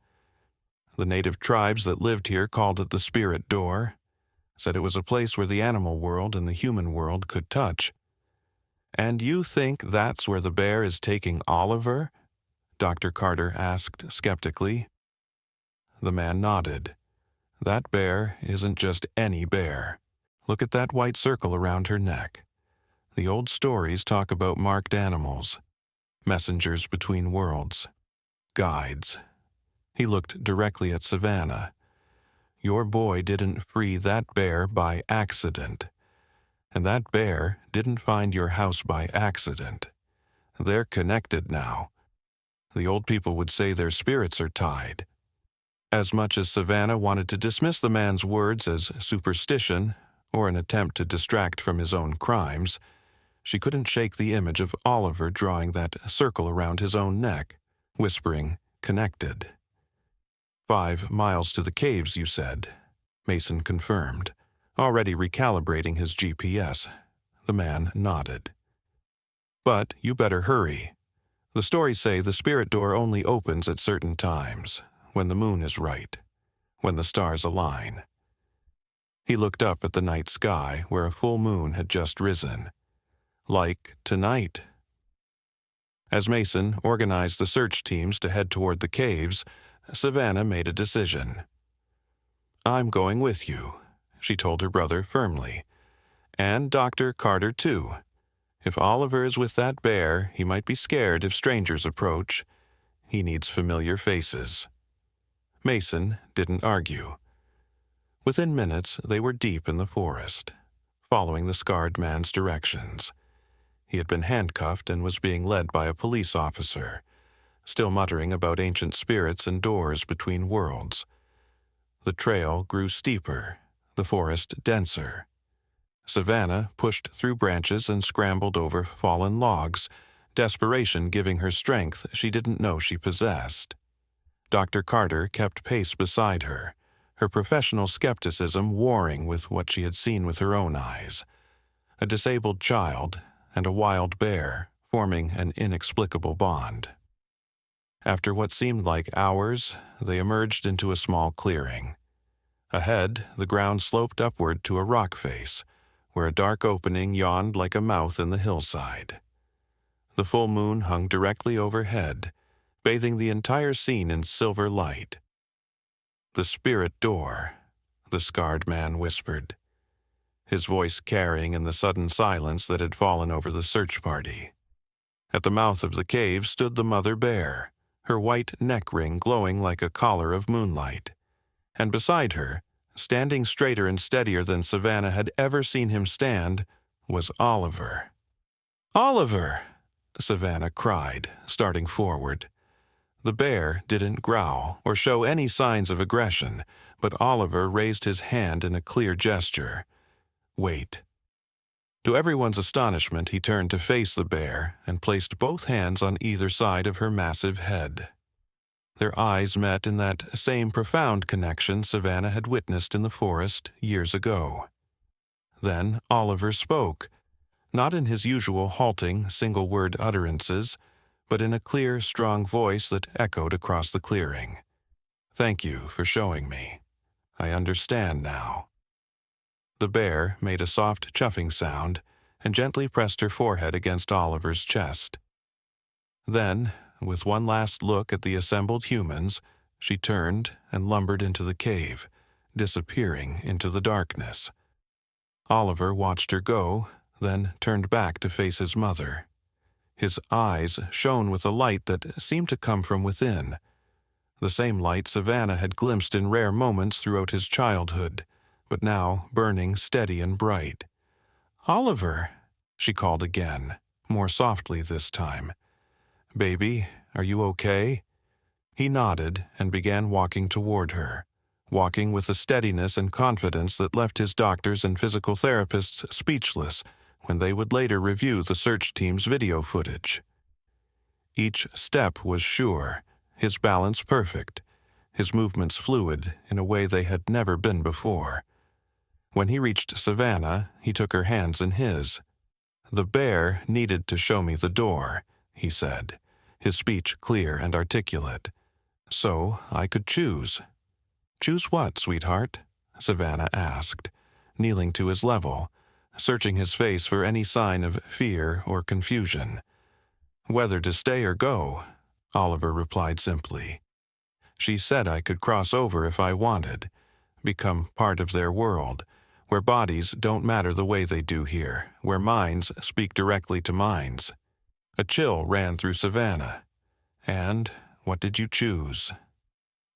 The native tribes that lived here called it the spirit door, said it was a place where the animal world and the human world could touch." "And you think that's where the bear is taking Oliver?" Dr. Carter asked skeptically. The man nodded. "That bear isn't just any bear. Look at that white circle around her neck. The old stories talk about marked animals, messengers between worlds, guides." He looked directly at Savannah. "Your boy didn't free that bear by accident. And that bear didn't find your house by accident. They're connected now. The old people would say their spirits are tied." As much as Savannah wanted to dismiss the man's words as superstition or an attempt to distract from his own crimes, she couldn't shake the image of Oliver drawing that circle around his own neck, whispering, "Connected." 5 miles to the caves, you said, Mason confirmed, already recalibrating his GPS. The man nodded. "But you better hurry. The stories say the spirit door only opens at certain times, when the moon is right, when the stars align." He looked up at the night sky where a full moon had just risen. "Like tonight." As Mason organized the search teams to head toward the caves, Savannah made a decision. "I'm going with you," she told her brother firmly. "And Dr. Carter, too. If Oliver is with that bear, he might be scared if strangers approach. He needs familiar faces." Mason didn't argue. Within minutes, they were deep in the forest, following the scarred man's directions. He had been handcuffed and was being led by a police officer, still muttering about ancient spirits and doors between worlds. The trail grew steeper, the forest denser. Savannah pushed through branches and scrambled over fallen logs, desperation giving her strength she didn't know she possessed. Dr. Carter kept pace beside her, her professional skepticism warring with what she had seen with her own eyes. a disabled child, and a wild bear, forming an inexplicable bond. After what seemed like hours, they emerged into a small clearing. Ahead, the ground sloped upward to a rock face, where a dark opening yawned like a mouth in the hillside. The full moon hung directly overhead, bathing the entire scene in silver light. "The spirit door," the scarred man whispered, his voice carrying in the sudden silence that had fallen over the search party. At the mouth of the cave stood the mother bear, her white neck ring glowing like a collar of moonlight. And beside her, standing straighter and steadier than Savannah had ever seen him stand, was Oliver. "Oliver!" Savannah cried, starting forward. The bear didn't growl or show any signs of aggression, but Oliver raised his hand in a clear gesture. "Wait." To everyone's astonishment, he turned to face the bear and placed both hands on either side of her massive head. Their eyes met in that same profound connection Savannah had witnessed in the forest years ago. Then Oliver spoke, not in his usual halting, single-word utterances, but in a clear, strong voice that echoed across the clearing. "Thank you for showing me. I understand now." The bear made a soft chuffing sound and gently pressed her forehead against Oliver's chest. Then, with one last look at the assembled humans, she turned and lumbered into the cave, disappearing into the darkness. Oliver watched her go, then turned back to face his mother. His eyes shone with a light that seemed to come from within, the same light Savannah had glimpsed in rare moments throughout his childhood, but now burning steady and bright. "Oliver," she called again, more softly this time. "Baby, are you okay?" He nodded and began walking toward her, walking with a steadiness and confidence that left his doctors and physical therapists speechless when they would later review the search team's video footage. Each step was sure, his balance perfect, his movements fluid in a way they had never been before. When he reached Savannah, he took her hands in his. "The bear needed to show me the door," he said, his speech clear and articulate. "So I could choose." "Choose what, sweetheart?" Savannah asked, kneeling to his level, searching his face for any sign of fear or confusion. "Whether to stay or go," Oliver replied simply. "She said I could cross over if I wanted, become part of their world, where bodies don't matter the way they do here, where minds speak directly to minds." A chill ran through Savannah. "And what did you choose?"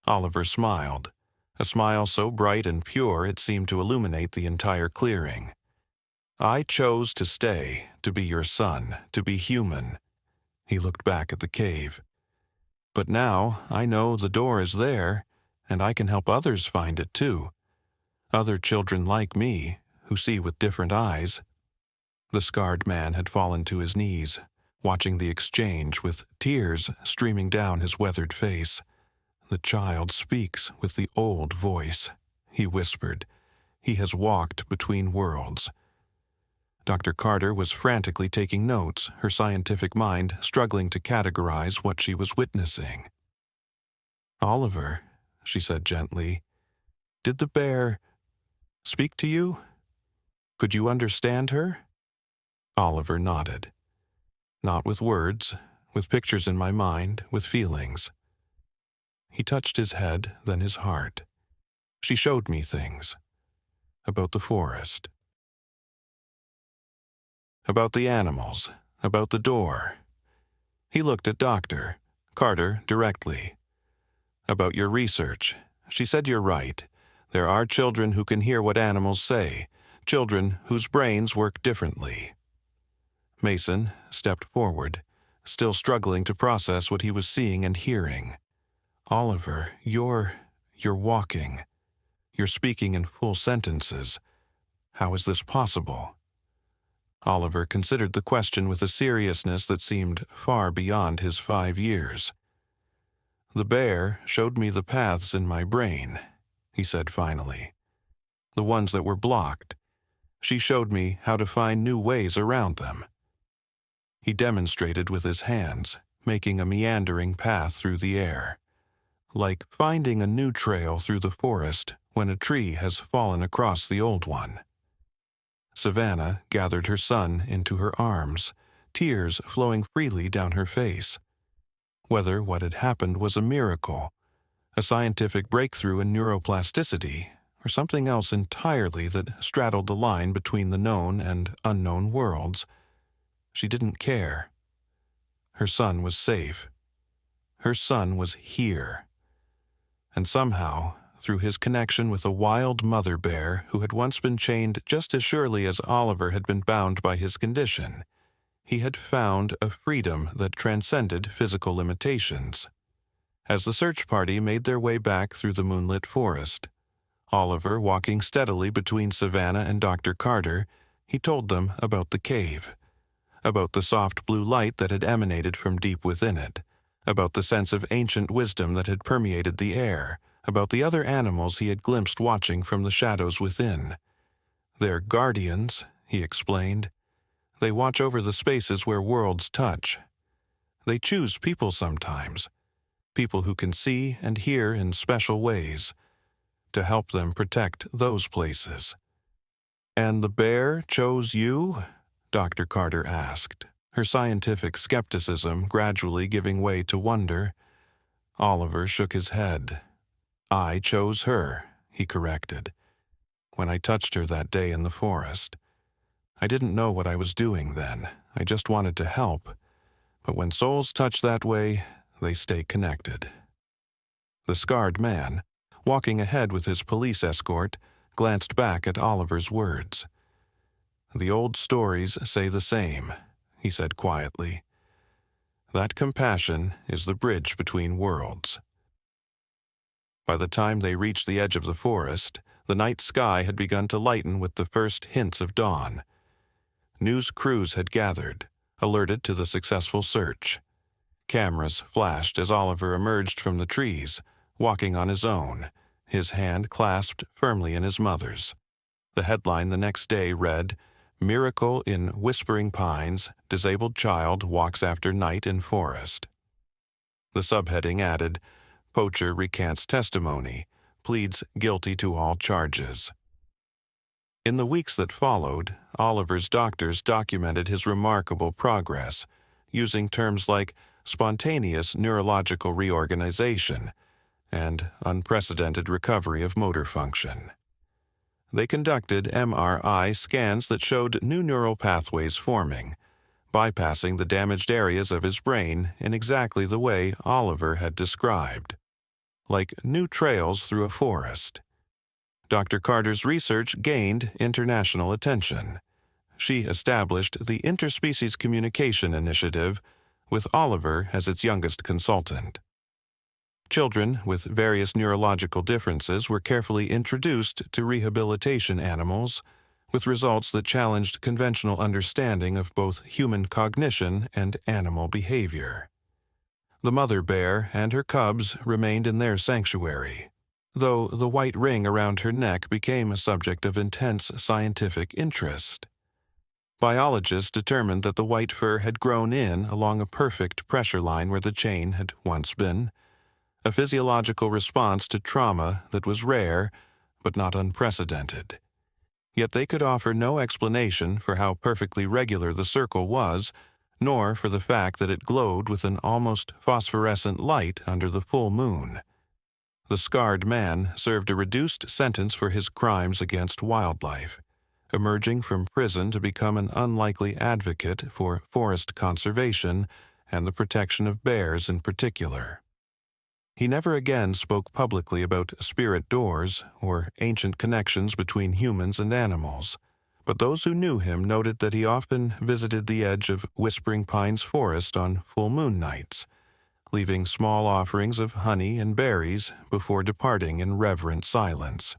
Oliver smiled, a smile so bright and pure it seemed to illuminate the entire clearing. "I chose to stay, to be your son, to be human." He looked back at the cave. "But now I know the door is there, and I can help others find it too. Other children like me, who see with different eyes." The scarred man had fallen to his knees, watching the exchange with tears streaming down his weathered face. "The child speaks with the old voice," he whispered. "He has walked between worlds." Dr. Carter was frantically taking notes, her scientific mind struggling to categorize what she was witnessing. "Oliver," she said gently, "did the bear speak to you? Could you understand her?" Oliver nodded. "Not with words, with pictures in my mind, with feelings." He touched his head, then his heart. "She showed me things. About the forest. About the animals. About the door." He looked at Dr. Carter directly. "About your research. She said you're right. There are children who can hear what animals say, children whose brains work differently." Mason stepped forward, still struggling to process what he was seeing and hearing. "Oliver, you're walking. You're speaking in full sentences. How is this possible?" Oliver considered the question with a seriousness that seemed far beyond his 5 years. "The bear showed me the paths in my brain," he said finally. "The ones that were blocked. She showed me how to find new ways around them. He demonstrated with his hands, making a meandering path through the air, like finding a new trail through the forest when a tree has fallen across the old one. Savannah gathered her son into her arms, tears flowing freely down her face. Whether what had happened was a miracle, a scientific breakthrough in neuroplasticity, or something else entirely that straddled the line between the known and unknown worlds, she didn't care. Her son was safe. Her son was here. And somehow, through his connection with a wild mother bear who had once been chained just as surely as Oliver had been bound by his condition, he had found a freedom that transcended physical limitations. As the search party made their way back through the moonlit forest, Oliver walking steadily between Savannah and Dr. Carter, he told them about the cave, about the soft blue light that had emanated from deep within it, about the sense of ancient wisdom that had permeated the air, about the other animals he had glimpsed watching from the shadows within. They're guardians, he explained. They watch over the spaces where worlds touch. They choose people sometimes, people who can see and hear in special ways, to help them protect those places. And the bear chose you? Dr. Carter asked, her scientific skepticism gradually giving way to wonder. Oliver shook his head. I chose her, he corrected, when I touched her that day in the forest. I didn't know what I was doing then. I just wanted to help. But when souls touch that way, they stay connected. The scarred man, walking ahead with his police escort, glanced back at Oliver's words. The old stories say the same, he said quietly. That compassion is the bridge between worlds. By the time they reached the edge of the forest, the night sky had begun to lighten with the first hints of dawn. News crews had gathered, alerted to the successful search. Cameras flashed as Oliver emerged from the trees, walking on his own, his hand clasped firmly in his mother's. The headline the next day read, Miracle in Whispering Pines, Disabled Child Walks After Night in Forest. The subheading added, Poacher recants testimony, pleads guilty to all charges. In the weeks that followed, Oliver's doctors documented his remarkable progress, using terms like spontaneous neurological reorganization and unprecedented recovery of motor function. They conducted MRI scans that showed new neural pathways forming, bypassing the damaged areas of his brain in exactly the way Oliver had described, like new trails through a forest. Dr. Carter's research gained international attention. She established the Interspecies Communication Initiative, with Oliver as its youngest consultant. Children with various neurological differences were carefully introduced to rehabilitation animals, with results that challenged conventional understanding of both human cognition and animal behavior. The mother bear and her cubs remained in their sanctuary, though the white ring around her neck became a subject of intense scientific interest. Biologists determined that the white fur had grown in along a perfect pressure line where the chain had once been, a physiological response to trauma that was rare but not unprecedented. Yet they could offer no explanation for how perfectly regular the circle was, nor for the fact that it glowed with an almost phosphorescent light under the full moon. The scarred man served a reduced sentence for his crimes against wildlife, emerging from prison to become an unlikely advocate for forest conservation and the protection of bears in particular. He never again spoke publicly about spirit doors or ancient connections between humans and animals, but those who knew him noted that he often visited the edge of Whispering Pines Forest on full moon nights, leaving small offerings of honey and berries before departing in reverent silence.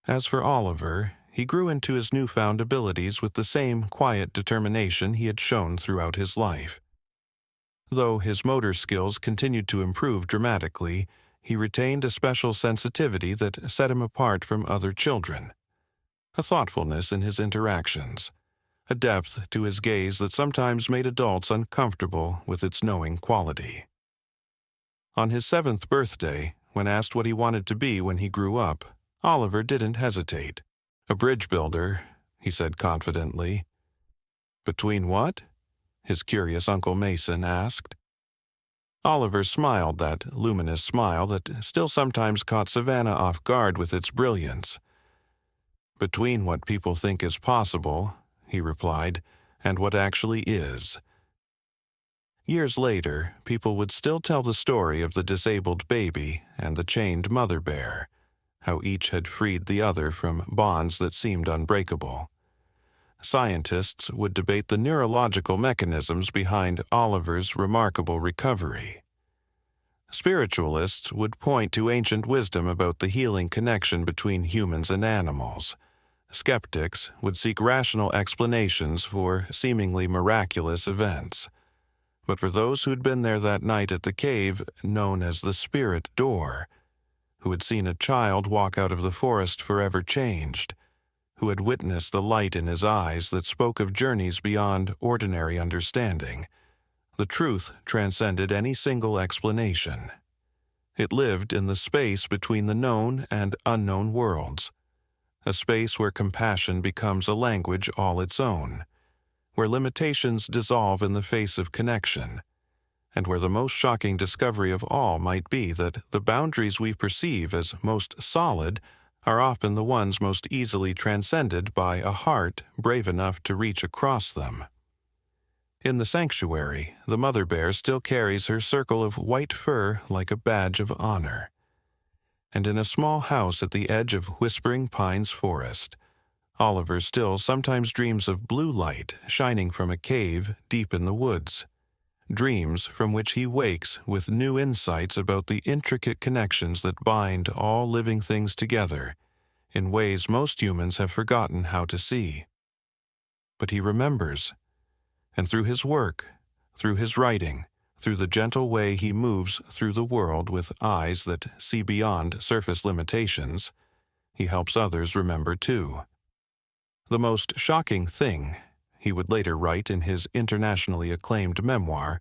As for Oliver, he grew into his newfound abilities with the same quiet determination he had shown throughout his life. Though his motor skills continued to improve dramatically, he retained a special sensitivity that set him apart from other children. a thoughtfulness in his interactions, a depth to his gaze that sometimes made adults uncomfortable with its knowing quality. On his 7th birthday, when asked what he wanted to be when he grew up, Oliver didn't hesitate. "A bridge builder," he said confidently. "Between what?" his curious Uncle Mason asked. Oliver smiled that luminous smile that still sometimes caught Savannah off guard with its brilliance. "Between what people think is possible," he replied, "and what actually is." Years later, people would still tell the story of the disabled baby and the chained mother bear, how each had freed the other from bonds that seemed unbreakable. Scientists would debate the neurological mechanisms behind Oliver's remarkable recovery. Spiritualists would point to ancient wisdom about the healing connection between humans and animals. Skeptics would seek rational explanations for seemingly miraculous events. But for those who'd been there that night at the cave known as the Spirit Door, who had seen a child walk out of the forest forever changed, who had witnessed the light in his eyes that spoke of journeys beyond ordinary understanding, the truth transcended any single explanation. It lived in the space between the known and unknown worlds, a space where compassion becomes a language all its own, where limitations dissolve in the face of connection, and where the most shocking discovery of all might be that the boundaries we perceive as most solid are often the ones most easily transcended by a heart brave enough to reach across them. In the sanctuary, the mother bear still carries her circle of white fur like a badge of honor. And in a small house at the edge of Whispering Pines Forest, Oliver still sometimes dreams of blue light shining from a cave deep in the woods, dreams from which he wakes with new insights about the intricate connections that bind all living things together in ways most humans have forgotten how to see. But he remembers, and through his work, through his writing, through the gentle way he moves through the world with eyes that see beyond surface limitations, he helps others remember too. The most shocking thing, he would later write in his internationally acclaimed memoir,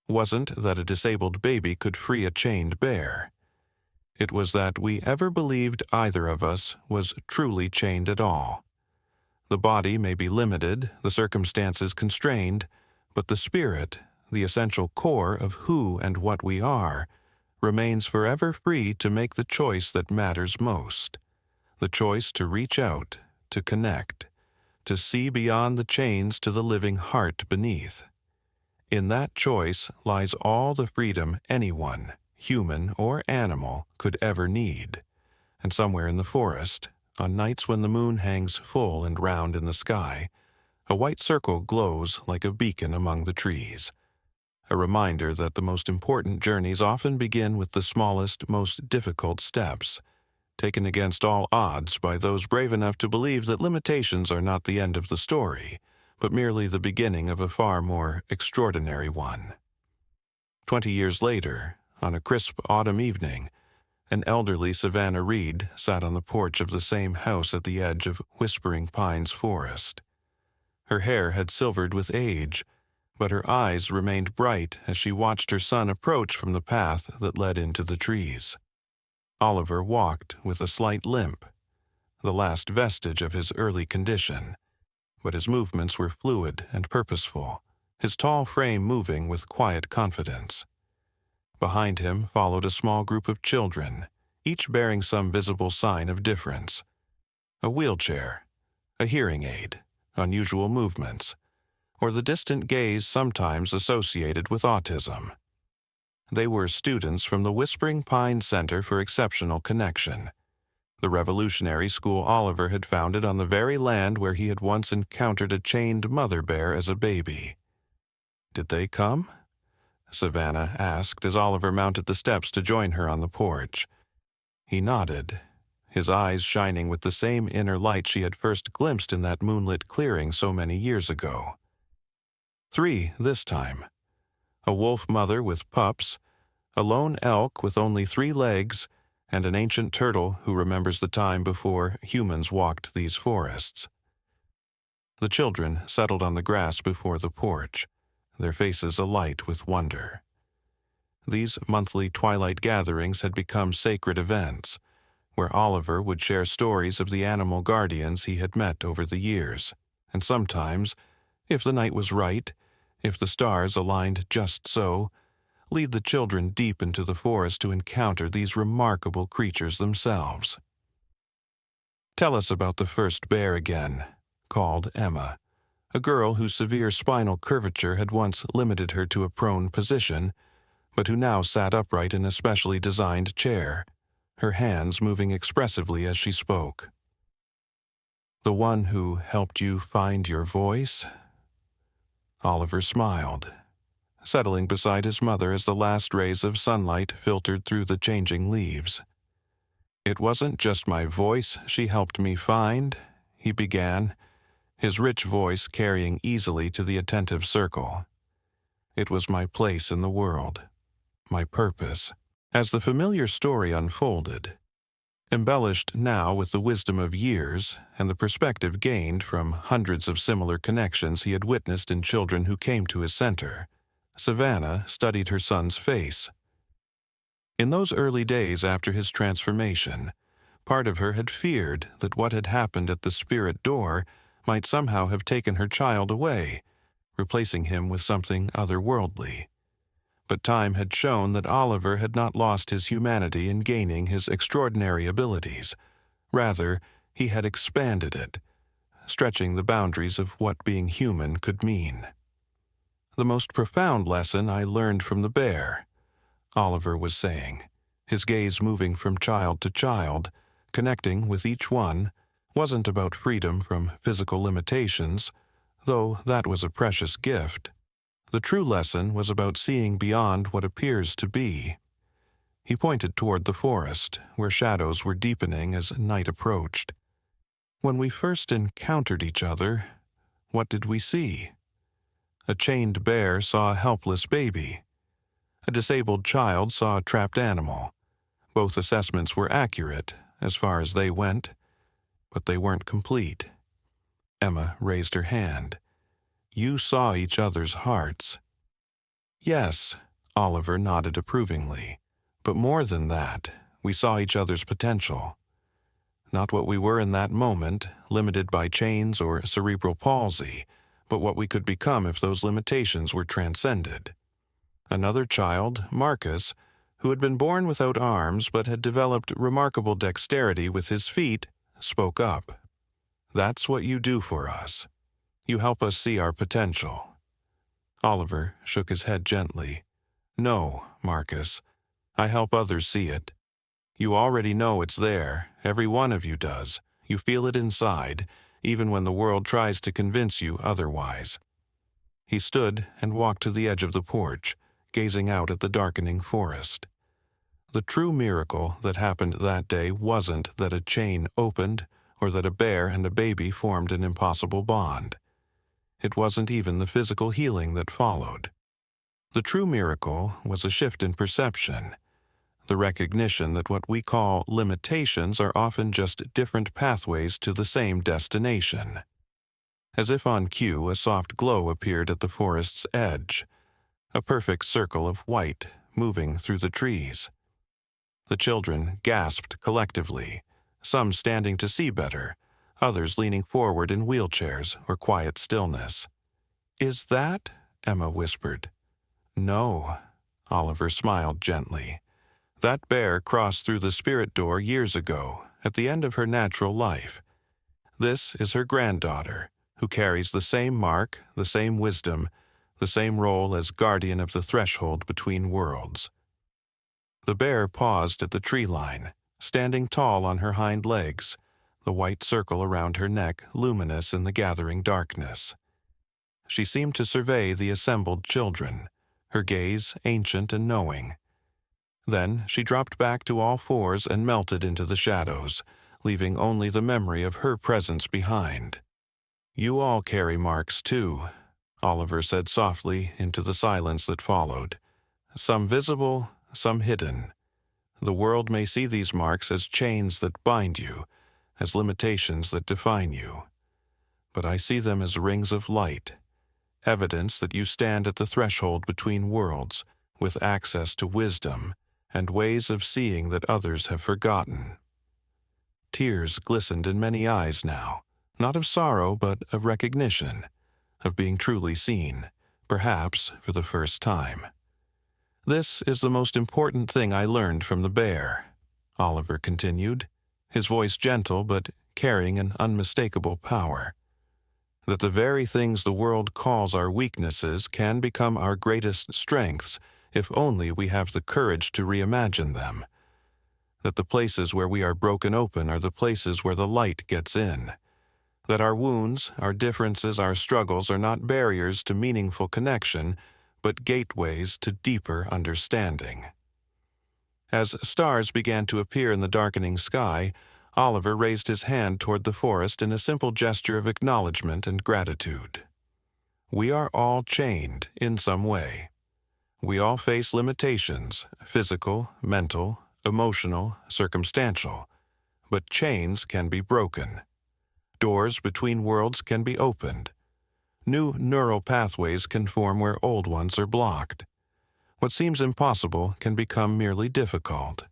wasn't that a disabled baby could free a chained bear. It was that we ever believed either of us was truly chained at all. The body may be limited, the circumstances constrained, but the spirit, the essential core of who and what we are, remains forever free to make the choice that matters most, the choice to reach out, to connect, to see beyond the chains to the living heart beneath. In that choice lies all the freedom anyone, human or animal, could ever need. And somewhere in the forest, on nights when the moon hangs full and round in the sky, a white circle glows like a beacon among the trees, a reminder that the most important journeys often begin with the smallest, most difficult steps, taken against all odds by those brave enough to believe that limitations are not the end of the story, but merely the beginning of a far more extraordinary one. 20 years later, on a crisp autumn evening, an elderly Savannah Reed sat on the porch of the same house at the edge of Whispering Pines Forest. Her hair had silvered with age, but her eyes remained bright as she watched her son approach from the path that led into the trees. Oliver walked with a slight limp, the last vestige of his early condition, but his movements were fluid and purposeful, his tall frame moving with quiet confidence. Behind him followed a small group of children, each bearing some visible sign of difference: a wheelchair, a hearing aid, unusual movements, or the distant gaze sometimes associated with autism. They were students from the Whispering Pines Center for Exceptional Connection, the revolutionary school Oliver had founded on the very land where he had once encountered a chained mother bear as a baby. "Did they come?" Savannah asked as Oliver mounted the steps to join her on the porch. He nodded, his eyes shining with the same inner light she had first glimpsed in that moonlit clearing so many years ago. 3 this time. A wolf mother with pups, a lone elk with only 3 legs, and an ancient turtle who remembers the time before humans walked these forests. The children settled on the grass before the porch, their faces alight with wonder. These monthly twilight gatherings had become sacred events, where Oliver would share stories of the animal guardians he had met over the years, and sometimes, if the night was right, if the stars aligned just so, lead the children deep into the forest to encounter these remarkable creatures themselves. "Tell us about the first bear again," called Emma, a girl whose severe spinal curvature had once limited her to a prone position, but who now sat upright in a specially designed chair, her hands moving expressively as she spoke. "The one who helped you find your voice?" Oliver smiled, settling beside his mother as the last rays of sunlight filtered through the changing leaves. "It wasn't just my voice she helped me find," he began, his rich voice carrying easily to the attentive circle. "It was my place in the world, my purpose." As the familiar story unfolded, embellished now with the wisdom of years and the perspective gained from hundreds of similar connections he had witnessed in children who came to his center, Savannah studied her son's face. In those early days after his transformation, part of her had feared that what had happened at the spirit door might somehow have taken her child away, replacing him with something otherworldly. But time had shown that Oliver had not lost his humanity in gaining his extraordinary abilities. Rather, he had expanded it, stretching the boundaries of what being human could mean. "The most profound lesson I learned from the bear," Oliver was saying, his gaze moving from child to child, connecting with each one, wasn't about freedom from physical limitations, though that was a precious gift. The true lesson was about seeing beyond what appears to be. He pointed toward the forest, where shadows were deepening as night approached. "When we first encountered each other, what did we see? A chained bear saw a helpless baby. A disabled child saw a trapped animal. Both assessments were accurate, as far as they went, but they weren't complete." Emma raised her hand. "You saw each other's hearts." "Yes," Oliver nodded approvingly. "But more than that, we saw each other's potential. Not what we were in that moment, limited by chains or cerebral palsy, but what we could become if those limitations were transcended." Another child, Marcus, who had been born without arms but had developed remarkable dexterity with his feet, spoke up. "That's what you do for us. You help us see our potential." Oliver shook his head gently. "No, Marcus. I help others see it. You already know it's there. Every one of you does. You feel it inside, even when the world tries to convince you otherwise." He stood and walked to the edge of the porch, gazing out at the darkening forest. The true miracle that happened that day wasn't that a chain opened or that a bear and a baby formed an impossible bond. It wasn't even the physical healing that followed. The true miracle was a shift in perception, the recognition that what we call limitations are often just different pathways to the same destination. As if on cue, a soft glow appeared at the forest's edge, a perfect circle of white moving through the trees. The children gasped collectively, some standing to see better, others leaning forward in wheelchairs or quiet stillness. "Is that?" Emma whispered. "No," Oliver smiled gently. "That bear crossed through the spirit door years ago, at the end of her natural life. This is her granddaughter, who carries the same mark, the same wisdom, the same role as guardian of the threshold between worlds." The bear paused at the tree line, standing tall on her hind legs, the white circle around her neck luminous in the gathering darkness. She seemed to survey the assembled children, her gaze ancient and knowing. Then she dropped back to all fours and melted into the shadows, leaving only the memory of her presence behind. "You all carry marks, too," Oliver said softly into the silence that followed. "Some visible, some hidden. The world may see these marks as chains that bind you, as limitations that define you. But I see them as rings of light, evidence that you stand at the threshold between worlds, with access to wisdom and ways of seeing that others have forgotten. Tears glistened in many eyes now, not of sorrow but of recognition, of being truly seen, perhaps for the first time. "This is the most important thing I learned from the bear," Oliver continued, his voice gentle but carrying an unmistakable power. "That the very things the world calls our weaknesses can become our greatest strengths if only we have the courage to reimagine them. That the places where we are broken open are the places where the light gets in. That our wounds, our differences, our struggles are not barriers to meaningful connection, but gateways to deeper understanding." As stars began to appear in the darkening sky, Oliver raised his hand toward the forest in a simple gesture of acknowledgement and gratitude. "We are all chained in some way. We all face limitations, physical, mental, emotional, circumstantial, but chains can be broken. Doors between worlds can be opened. New neural pathways can form where old ones are blocked. What seems impossible can become merely difficult,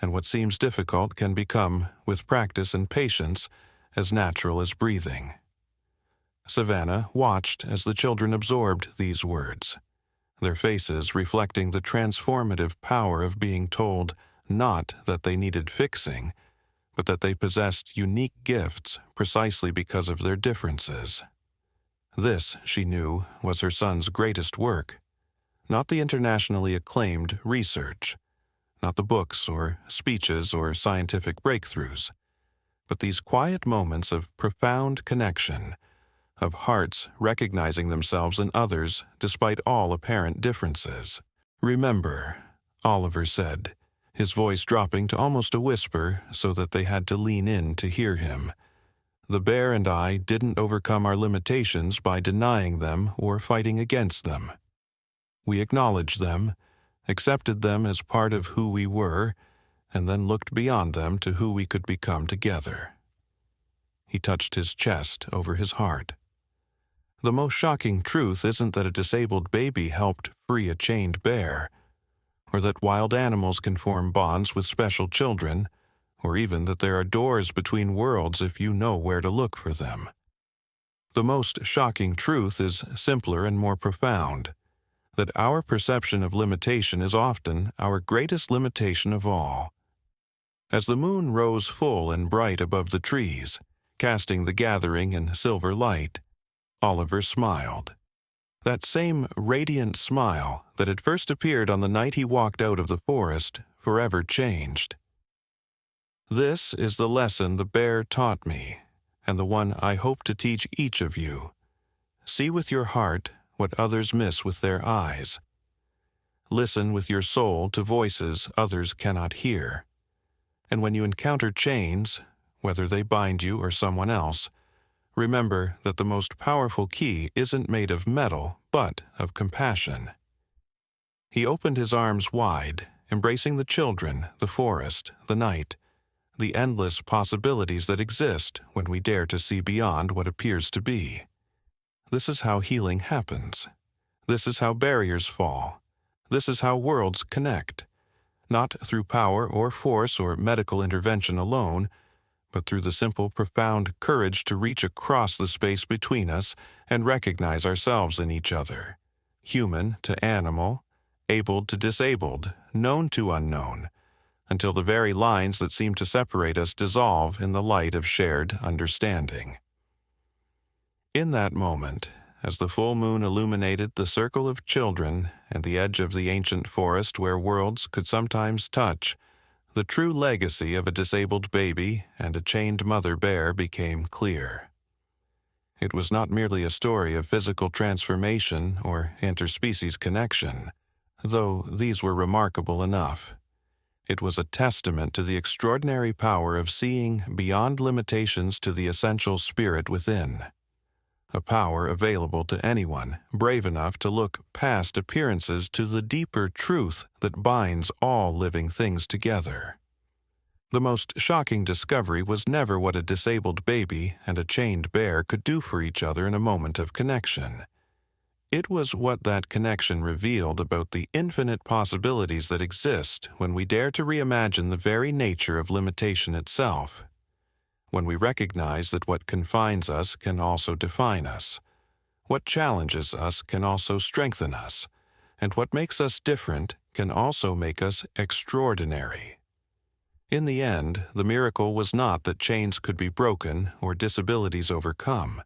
and what seems difficult can become, with practice and patience, as natural as breathing." Savannah watched as the children absorbed these words, their faces reflecting the transformative power of being told not that they needed fixing, but that they possessed unique gifts precisely because of their differences. This, she knew, was her son's greatest work, not the internationally acclaimed research, not the books or speeches or scientific breakthroughs, but these quiet moments of profound connection, of hearts recognizing themselves in others despite all apparent differences. "Remember," Oliver said, his voice dropping to almost a whisper so that they had to lean in to hear him. "The bear and I didn't overcome our limitations by denying them or fighting against them. We acknowledged them, accepted them as part of who we were, and then looked beyond them to who we could become together." He touched his chest over his heart. "The most shocking truth isn't that a disabled baby helped free a chained bear, or that wild animals can form bonds with special children, or even that there are doors between worlds if you know where to look for them. The most shocking truth is simpler and more profound, that our perception of limitation is often our greatest limitation of all." As the moon rose full and bright above the trees, casting the gathering in silver light, Oliver smiled. That same radiant smile that had first appeared on the night he walked out of the forest, forever changed. "This is the lesson the bear taught me, and the one I hope to teach each of you. See with your heart what others miss with their eyes. Listen with your soul to voices others cannot hear. And when you encounter chains, whether they bind you or someone else, remember that the most powerful key isn't made of metal, but of compassion." He opened his arms wide, embracing the children, the forest, the night, the endless possibilities that exist when we dare to see beyond what appears to be. This is how healing happens. This is how barriers fall. This is how worlds connect, not through power or force or medical intervention alone, but through the simple, profound courage to reach across the space between us and recognize ourselves in each other, human to animal, abled to disabled, known to unknown, until the very lines that seem to separate us dissolve in the light of shared understanding. In that moment, as the full moon illuminated the circle of children and the edge of the ancient forest where worlds could sometimes touch, the true legacy of a disabled baby and a chained mother bear became clear. It was not merely a story of physical transformation or interspecies connection, though these were remarkable enough. It was a testament to the extraordinary power of seeing beyond limitations to the essential spirit within. a power available to anyone brave enough to look past appearances to the deeper truth that binds all living things together. The most shocking discovery was never what a disabled baby and a chained bear could do for each other in a moment of connection. It was what that connection revealed about the infinite possibilities that exist when we dare to reimagine the very nature of limitation itself. When we recognize that what confines us can also define us, what challenges us can also strengthen us, and what makes us different can also make us extraordinary. In the end, the miracle was not that chains could be broken or disabilities overcome.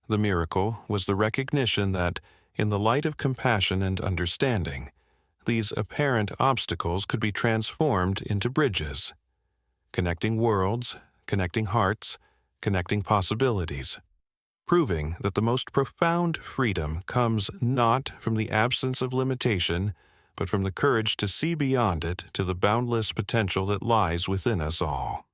The miracle was the recognition that, in the light of compassion and understanding, these apparent obstacles could be transformed into bridges, connecting worlds, connecting hearts, connecting possibilities, proving that the most profound freedom comes not from the absence of limitation, but from the courage to see beyond it to the boundless potential that lies within us all.